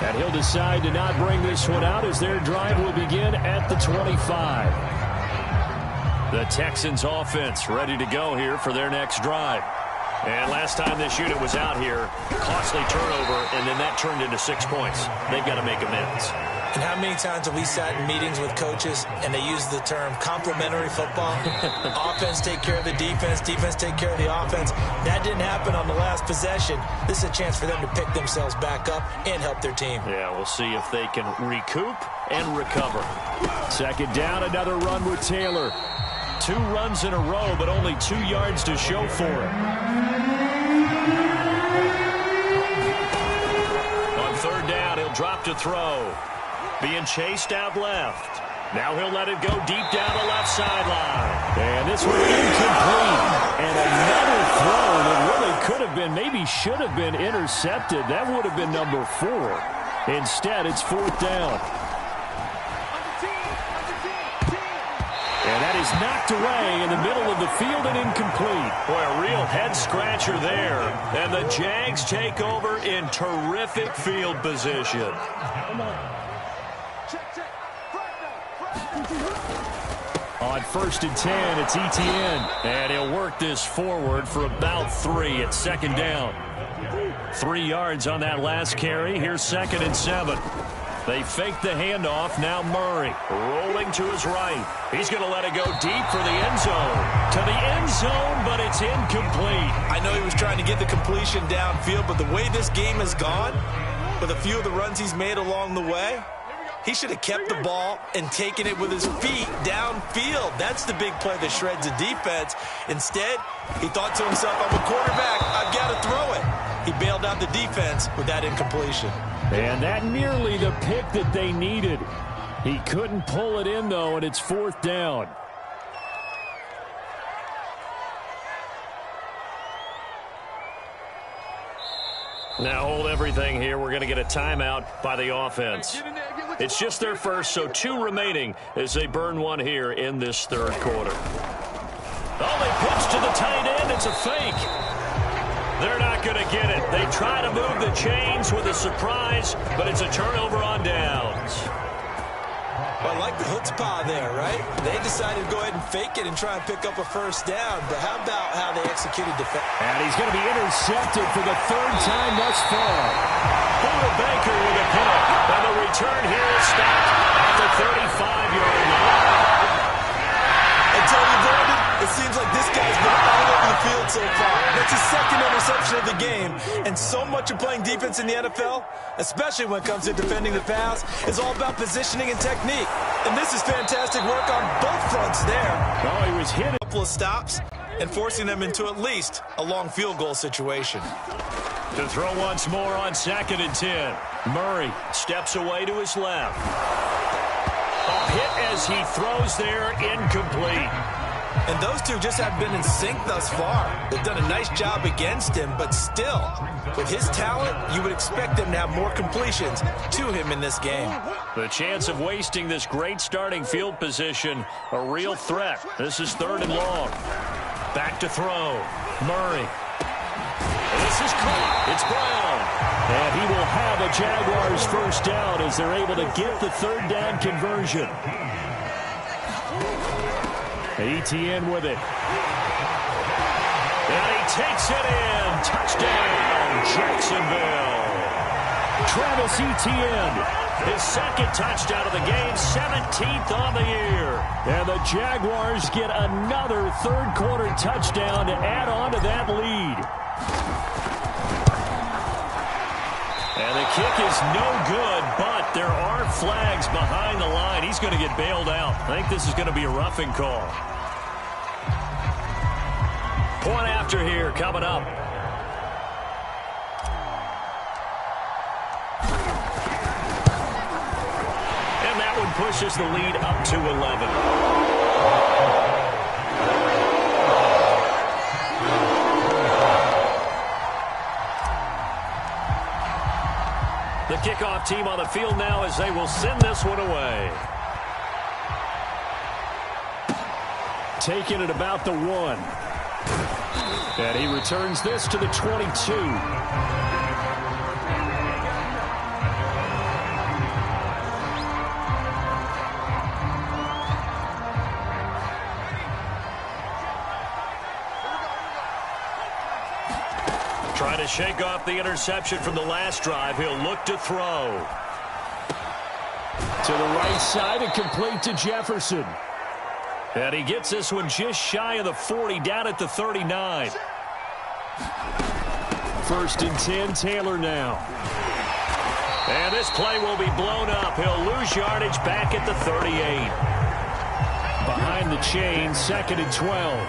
And he'll decide to not bring this one out as their drive will begin at the 25. The Texans offense ready to go here for their next drive. And last time this unit was out here, costly turnover, and then that turned into 6 points. They've got to make amends. And how many times have we sat in meetings with coaches and they use the term complementary football? Offense take care of the defense, defense take care of the offense. That didn't happen on the last possession. This is a chance for them to pick themselves back up and help their team. Yeah, we'll see if they can recoup and recover. 2nd down, another run with Taylor. 2 runs in a row, but only 2 yards to show for it. snap to throw. Being chased out left. Now he'll let it go deep down the left sideline. And this one incomplete. And another throw that really could have been, maybe should have been intercepted. That would have been number 4. Instead, it's 4th down. And that is knocked away in the middle of the field and incomplete. Boy, a real head-scratcher there. And the Jags take over in terrific field position. On 1st and 10, it's Etienne. And he'll work this forward for about 3 at 2nd down. 3 yards on that last carry. Here's 2nd and 7. They fake the handoff. Now Murray rolling to his right. He's going to let it go deep for the end zone. To the end zone, but it's incomplete. I know he was trying to get the completion downfield, but the way this game has gone, with a few of the runs he's made along the way, he should have kept the ball and taken it with his feet downfield. That's the big play that shreds the defense. Instead, he thought to himself, I'm a quarterback, I've got to throw it. He bailed out the defense with that incompletion. And that nearly the pick that they needed. He couldn't pull it in, though, and it's 4th down. Now hold everything here. We're going to get a timeout by the offense. It's just their first, so 2 remaining as they burn one here in this 3rd quarter. Oh, they pitch to the tight end. It's a fake. They're not going to get it. They try to move the chains with a surprise, but it's a turnover on downs. Well, I like the chutzpah there, right? They decided to go ahead and fake it and try and pick up a 1st down, but how about how they executed defense? And he's going to be intercepted for the 3rd time thus far. Buda Baker with a pick, and the return here is stopped at the 35-yard line. I tell you, Brandon, it seems like this guy's been all over the field so far. That's his 2nd interception of the game. And so much of playing defense in the NFL, especially when it comes to defending the pass, is all about positioning and technique. And this is fantastic work on both fronts there. Oh, he was hit. A couple of stops and forcing them into at least a long field goal situation. To throw once more on 2nd and 10. Murray steps away to his left. A hit as he throws there, incomplete. And those two just have been in sync thus far. They've done a nice job against him, but still, with his talent, you would expect them to have more completions to him in this game. The chance of wasting this great starting field position, a real threat. This is 3rd and long. Back to throw. Murray. This is caught. It's Brown. And he will have a Jaguars 1st down as they're able to get the 3rd down conversion. Etienne with it. And he takes it in. Touchdown, Jacksonville. Travis Etienne. His 2nd touchdown of the game, 17th on the year. And the Jaguars get another 3rd quarter touchdown to add on to that lead. And the kick is no good, but there are flags behind the line. He's going to get bailed out. I think this is going to be a roughing call. Point after here coming up. And that one pushes the lead up to 11. The kickoff team on the field now as they will send this one away. Taking it about the 1. And he returns this to the 22. Trying to shake off the interception from the last drive. He'll look to throw. To the right side and complete to Jefferson. And he gets this one just shy of the 40, down at the 39. 1st and 10, Taylor now. And this play will be blown up. He'll lose yardage back at the 38. Behind the chain, 2nd and 12.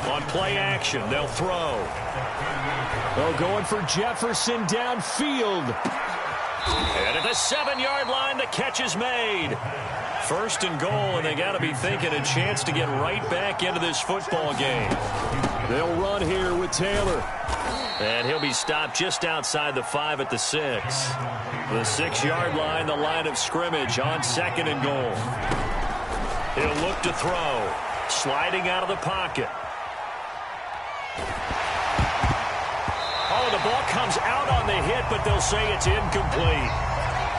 On Play action. They'll throw. Oh, going for Jefferson downfield. And at the 7-yard line, the catch is made. First and goal, and they got to be thinking a chance to get right back into this football game. They'll run here with Taylor. And he'll be stopped just outside the 5 at the 6. The 6-yard line, the line of scrimmage on 2nd and goal. He'll look to throw. Sliding out of the pocket. Oh, the ball comes out on the hit, but they'll say it's incomplete.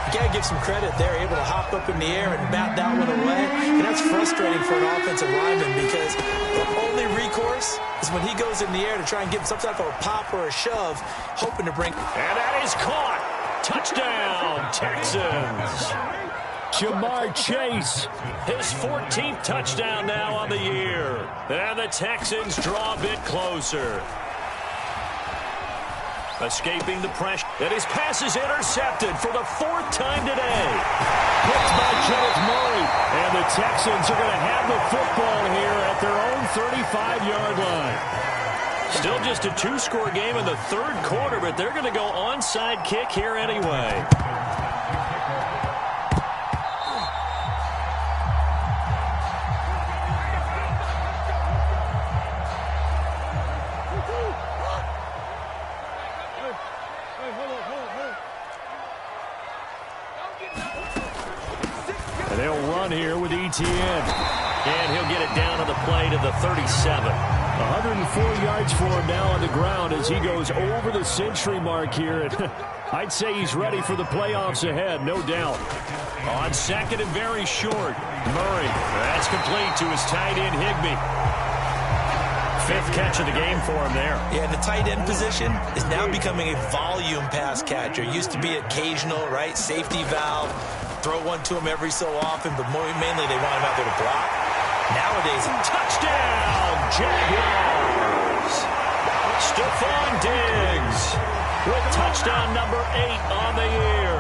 You got to give some credit. They're able to hop up in the air and bat that one away. And that's frustrating for an offensive lineman because the only recourse is when he goes in the air to try and get some type of a pop or a shove, hoping to bring. And that is caught. Touchdown, Texans. Jamar Chase. His 14th touchdown now on the year. And the Texans draw a bit closer. Escaping the pressure. And his pass is intercepted for the 4th time today. Picked by Kenneth Murray. And the Texans are going to have the football here at their own 35-yard line. Still just a 2-score game in the 3rd quarter, but they're going to go onside kick here anyway. And they'll run here with Etienne. And he'll get it down on the play to the 37. 104 yards for him now on the ground as he goes over the century mark here. And I'd say he's ready for the playoffs ahead, no doubt. On 2nd and very short. Murray. That's complete to his tight end, Higbee. 5th catch of the game for him there. Yeah, the tight end position is now becoming a volume pass catcher. Used to be occasional, right? Safety valve. Throw one to him every so often, but mainly they want him out there to block. Nowadays, touchdown, Jaguars. Stephon Diggs with touchdown number 8 on the year.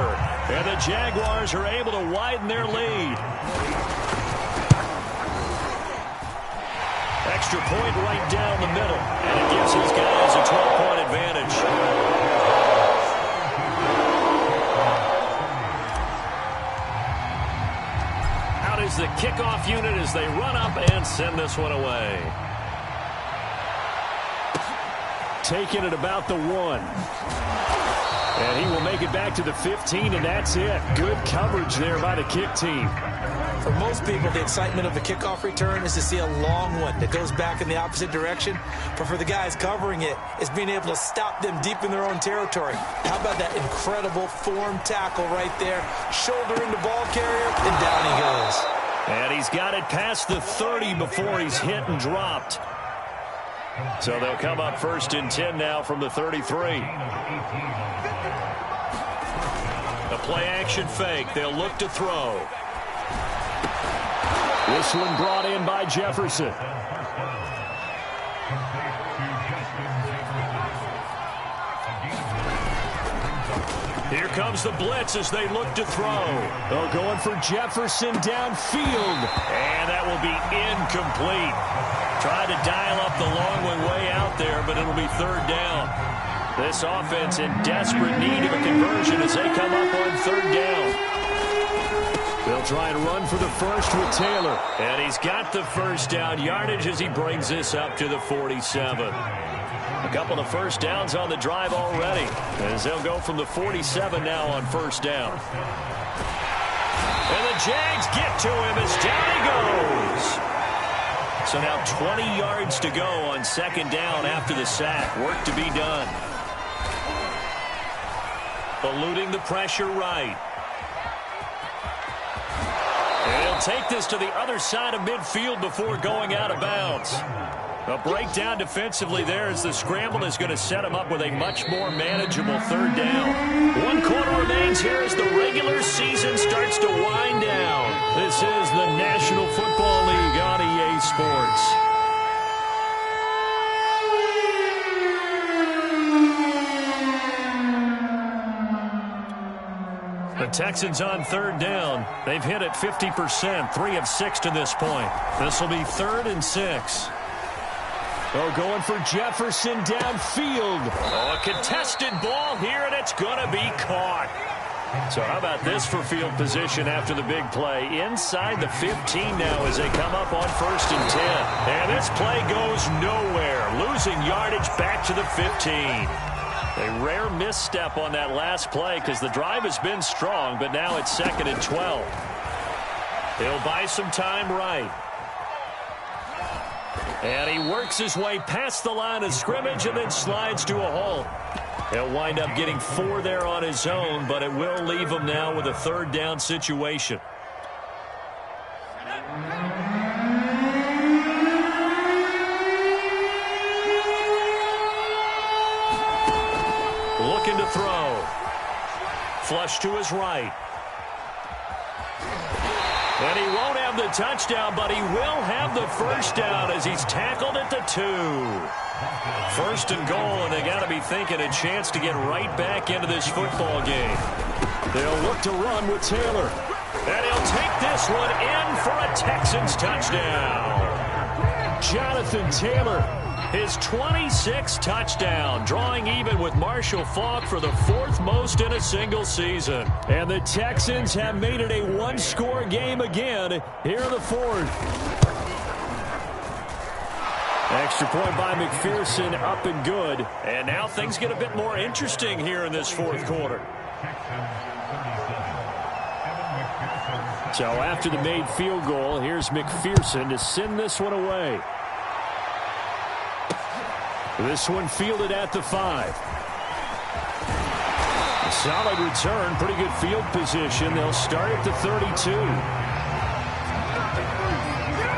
And the Jaguars are able to widen their lead. Extra point right down the middle. And it gives his guys a 12-point advantage. Is the kickoff unit as they run up and send this one away. Taking it about the 1. And he will make it back to the 15, and that's it. Good coverage there by the kick team. For most people, the excitement of the kickoff return is to see a long one that goes back in the opposite direction. But for the guys covering it, it's being able to stop them deep in their own territory. How about that incredible form tackle right there? Shoulder into ball carrier, and down he goes. And he's got it past the 30 before he's hit and dropped. So they'll come up 1st and 10 now from the 33. A play-action fake. They'll look to throw. This one brought in by Jefferson. Here comes the blitz as they look to throw. Oh, going for Jefferson downfield. And that will be incomplete. Tried to dial up the long one way out there, but it'll be 3rd down. This offense in desperate need of a conversion as they come up on 3rd down. They'll try and run for the first with Taylor. And he's got the 1st down yardage as he brings this up to the 47. A couple of 1st downs on the drive already as they'll go from the 47 now on 1st down. And the Jags get to him as down he goes. So now 20 yards to go on 2nd down after the sack. Work to be done. Eluding the pressure right. And he'll take this to the other side of midfield before going out of bounds. A breakdown defensively there as the scramble is going to set him up with a much more manageable 3rd down. 1 quarter remains here as the regular season starts to wind down. This is the National Football League on EA Sports. The Texans on 3rd down. They've hit it 50%, 3 of 6 to this point. This will be 3rd and 6. Oh, going for Jefferson downfield. Oh, a contested ball here, and it's going to be caught. So how about this for field position after the big play? Inside the 15 now as they come up on 1st and 10. And this play goes nowhere, losing yardage back to the 15. A rare misstep on that last play because the drive has been strong, but now it's 2nd and 12. He'll buy some time right. And he works his way past the line of scrimmage and then slides to a halt. He'll wind up getting 4 there on his own, but it will leave him now with a 3rd down situation. Looking to throw. Flush to his right. And he won't have the touchdown, but he will have the 1st down as he's tackled at the 2. 1st and goal, and they got to be thinking a chance to get right back into this football game. They'll look to run with Taylor. And he'll take this one in for a Texans touchdown. Jonathan Taylor, his 26th touchdown, drawing even with Marshall Faulk for the 4th most in a single season. And the Texans have made it a one-score game again here in the 4th. Extra point by McPherson, up and good. And now things get a bit more interesting here in this 4th quarter. So after the made field goal, here's McPherson to send this one away. This one fielded at the 5. Solid return, pretty good field position. They'll start at the 32.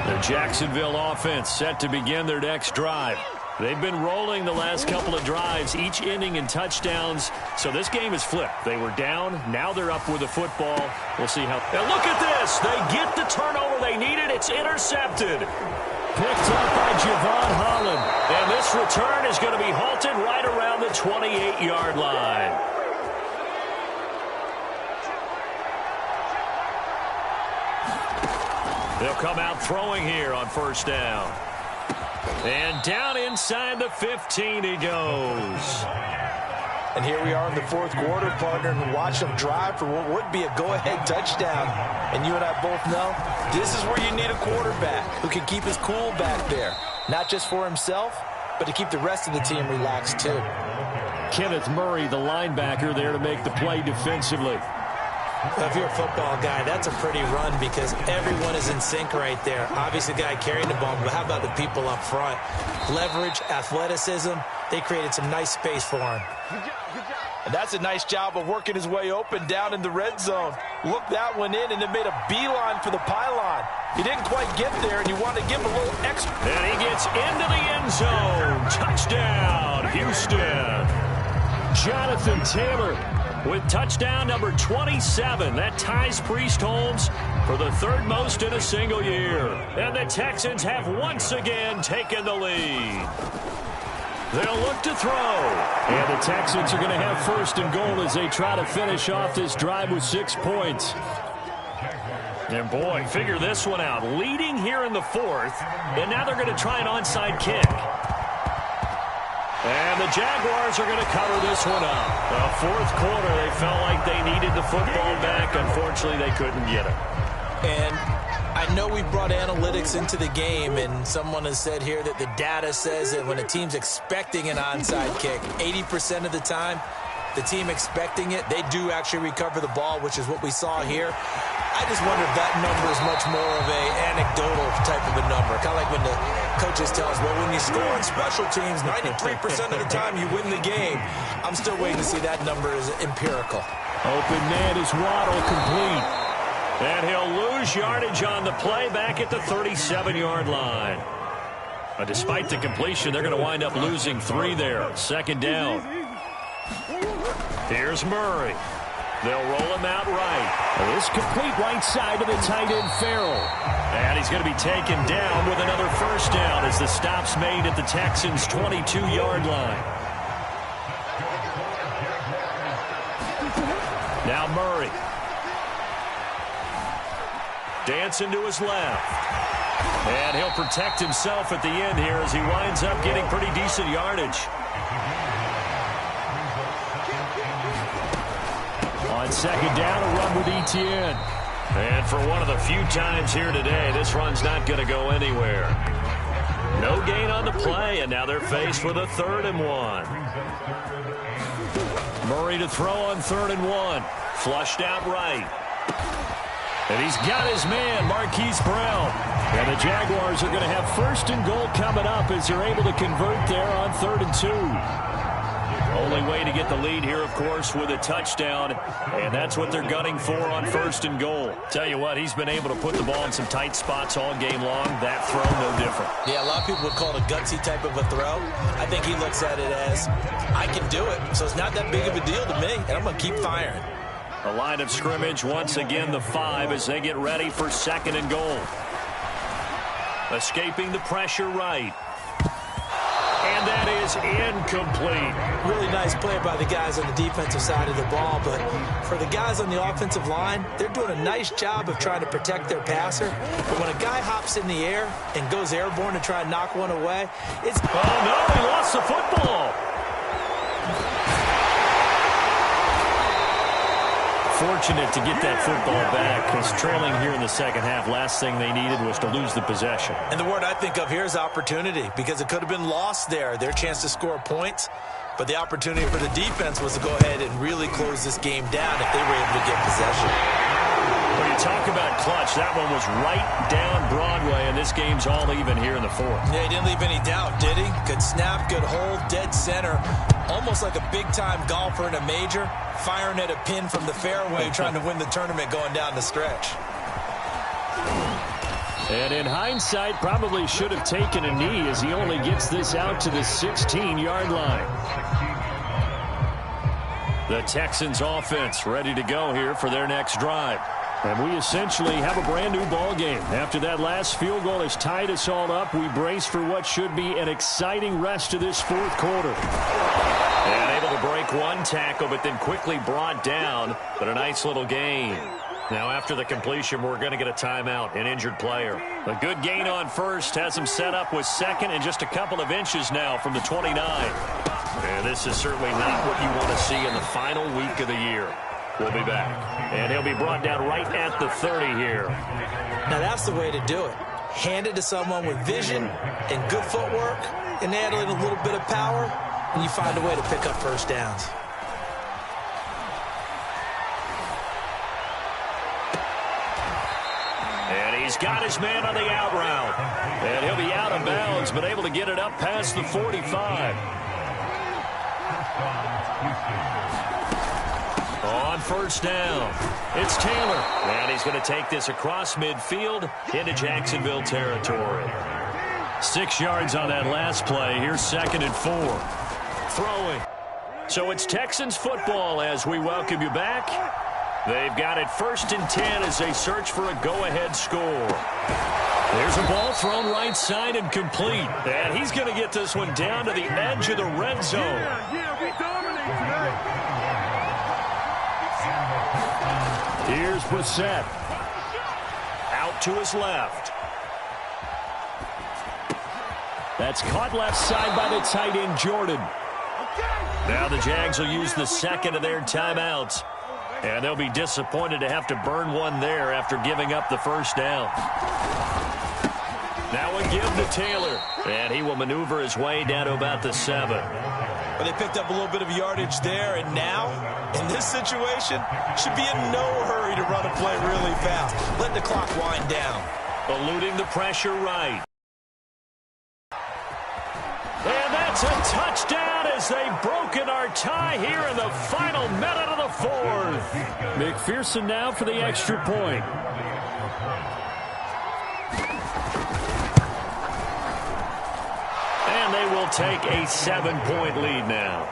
The Jacksonville offense set to begin their next drive. They've been rolling the last couple of drives, each ending in touchdowns. So this game is flipped. They were down. Now they're up with the football. We'll see how. And look at this. They get the turnover they needed. It's intercepted. Picked up by Javon Holland. And this return is going to be halted right around the 28-yard line. They'll come out throwing here on 1st down. And down inside the 15 he goes. And here we are in the 4th quarter, partner, and watch them drive for what would be a go-ahead touchdown. And you and I both know this is where you need a quarterback who can keep his cool back there. Not just for himself, but to keep the rest of the team relaxed too. Kenneth Murray, the linebacker, there to make the play defensively. If you're a football guy, that's a pretty run because everyone is in sync right there. Obviously, the guy carrying the ball, but how about the people up front? Leverage, athleticism, they created some nice space for him. And that's a nice job of working his way open down in the red zone. Looked that one in and then made a beeline for the pylon. He didn't quite get there, and you want to give him a little extra. And he gets into the end zone. Touchdown, Houston. Jonathan Taylor with touchdown number 27. That ties Priest Holmes for the 3rd most in a single year. And the Texans have once again taken the lead. They'll look to throw. And the Texans are going to have 1st and goal as they try to finish off this drive with 6 points. And boy, figure this one out. Leading here in the 4th, and now they're going to try an onside kick. And the Jaguars are going to cover this one up. The 4th quarter, they felt like they needed the football back. Unfortunately, they couldn't get it. And I know we brought analytics into the game, and someone has said here that the data says that when a team's expecting an onside kick, 80% of the time, the team expecting it, they do actually recover the ball, which is what we saw here. I just wonder if that number is much more of a anecdotal type of a number. Kind of like when the coaches tell us, well, when you score on special teams, 93% of the time you win the game. I'm still waiting to see that number is empirical. Open man is Waddle, complete. And he'll lose yardage on the play back at the 37-yard line. But despite the completion, they're going to wind up losing 3 there. 2nd down. Here's Murray. They'll roll him out right. This complete right side of the tight end Farrell. And he's going to be taken down with another 1st down as the stop's made at the Texans' 22-yard line. Now Murray. Dancing to his left. And he'll protect himself at the end here as he winds up getting pretty decent yardage. On second down, a run with Etienne. And for one of the few times here today, this run's not going to go anywhere. No gain on the play, and now they're faced with a 3rd and 1. Murray to throw on 3rd and 1. Flushed out right. And he's got his man, Marquise Brown. And the Jaguars are going to have 1st and goal coming up as they're able to convert there on 3rd and 2. Only way to get the lead here, of course, with a touchdown, and that's what they're gunning for on 1st and goal. Tell you what, he's been able to put the ball in some tight spots all game long. That throw, no different. Yeah, a lot of people would call it a gutsy type of a throw. I think he looks at it as, I can do it, so it's not that big of a deal to me, and I'm going to keep firing. The line of scrimmage, once again, the 5 as they get ready for 2nd and goal. Escaping the pressure right. And that is incomplete. Really nice play by the guys on the defensive side of the ball, but for the guys on the offensive line, they're doing a nice job of trying to protect their passer. But when a guy hops in the air and goes airborne to try and knock one away, it's... Oh, no, he lost the football. Fortunate to get that football back, because trailing here in the second half, last thing they needed was to lose the possession. And the word I think of here is opportunity, because it could have been lost there, their chance to score points. But the opportunity for the defense was to go ahead and really close this game down if they were able to get possession. When you talk about clutch, that one was right down Broadway, and this game's all even here in the 4th. Yeah, he didn't leave any doubt, did he? Good snap, good hold, dead center. Almost like a big-time golfer in a major, firing at a pin from the fairway, trying to win the tournament going down the stretch. And in hindsight, probably should have taken a knee as he only gets this out to the 16-yard line. The Texans offense ready to go here for their next drive. And we essentially have a brand-new ball game. After that last field goal has tied us all up, we brace for what should be an exciting rest of this 4th quarter. And able to break one tackle, but then quickly brought down. But a nice little gain. Now after the completion, we're going to get a timeout, an injured player. A good gain on 1st, has him set up with 2nd and just a couple of inches now from the 29. And this is certainly not what you want to see in the final week of the year. We'll be back. And he'll be brought down right at the 30 here. Now that's the way to do it. Hand it to someone with vision and good footwork and add in a little bit of power, and you find a way to pick up 1st downs. And he's got his man on the out route. And he'll be out of bounds, but able to get it up past the 45. On 1st down, it's Taylor. And he's going to take this across midfield into Jacksonville territory. 6 yards on that last play. Here's 2nd and 4. Throwing. So it's Texans football as we welcome you back. They've got it 1st and 10 as they search for a go-ahead score. There's a ball thrown right side and complete. And he's going to get this one down to the edge of the red zone. We dominate today. Here's Brissett. Out to his left. That's caught left side by the tight end, Jordan. Now the Jags will use the 2nd of their timeouts. And they'll be disappointed to have to burn one there after giving up the 1st down. Now a give to Taylor. And he will maneuver his way down to about the 7. But they picked up a little bit of yardage there, and now, in this situation, should be in no hurry to run a play really fast. Let the clock wind down. Eluding the pressure right. And that's a touchdown as they've broken our tie here in the final minute of the 4th. McPherson now for the extra point. And they will take a 7-point lead now.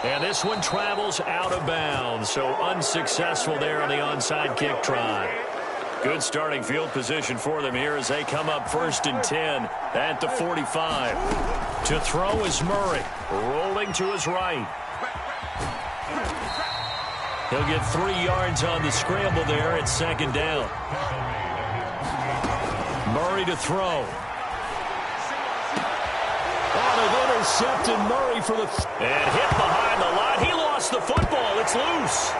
And this one travels out of bounds, so unsuccessful there on the onside kick try. Good starting field position for them here as they come up 1st and 10 at the 45. To throw is Murray, rolling to his right. He'll get 3 yards on the scramble there at 2nd down. Murray to throw. Oh, they've intercepted Murray for the... And hit behind the line. He lost the football. It's loose.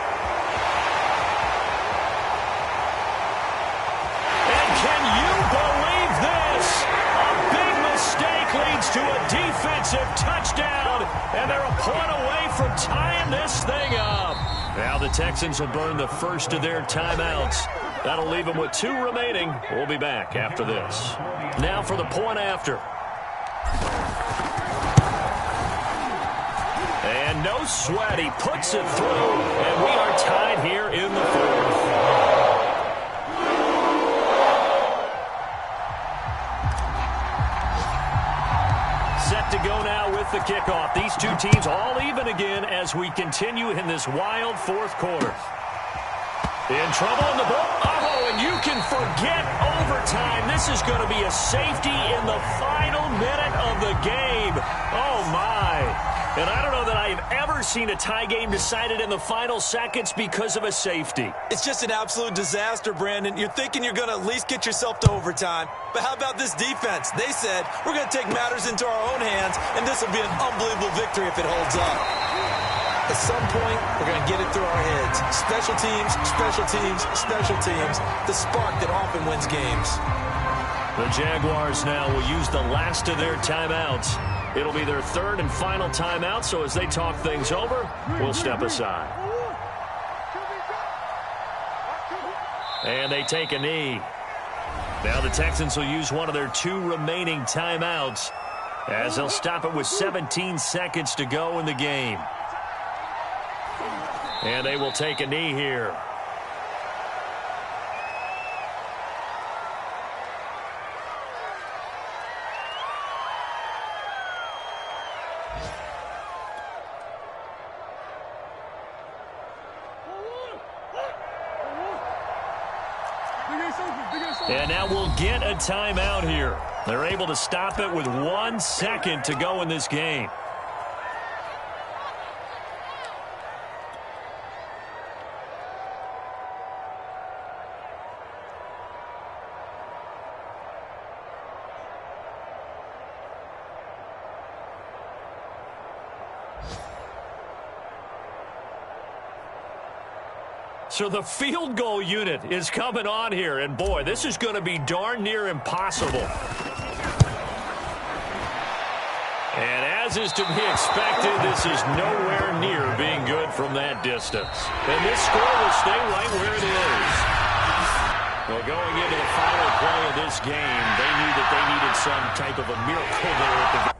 Can you believe this? A big mistake leads to a defensive touchdown, and they're a point away from tying this thing up. Now the Texans will burn the first of their timeouts. That'll leave them with 2 remaining. We'll be back after this. Now for the point after. And no sweat. He puts it through, and we are tied here in the 4th. Set to go now with the kickoff. These two teams all even again as we continue in this wild 4th quarter. In trouble in the ball. Oh, and you can forget overtime. This is going to be a safety in the final minute of the game. Oh, my. And I don't know that I've ever seen a tie game decided in the final seconds because of a safety. It's just an absolute disaster, Brandon. You're thinking you're going to at least get yourself to overtime. But how about this defense? They said, we're going to take matters into our own hands, and this will be an unbelievable victory if it holds up. At some point, we're going to get it through our heads. Special teams, special teams, special teams. The spark that often wins games. The Jaguars now will use the last of their timeouts. It'll be their 3rd and final timeout, so as they talk things over, we'll step aside. And they take a knee. Now the Texans will use one of their 2 remaining timeouts as they'll stop it with 17 seconds to go in the game. And they will take a knee here. And now we'll get a timeout here. They're able to stop it with 1 second to go in this game. So the field goal unit is coming on here, and boy, this is going to be darn near impossible. And as is to be expected, this is nowhere near being good from that distance. And this score will stay right where it is. Well, going into the final play of this game, they knew that they needed some type of a miracle there at the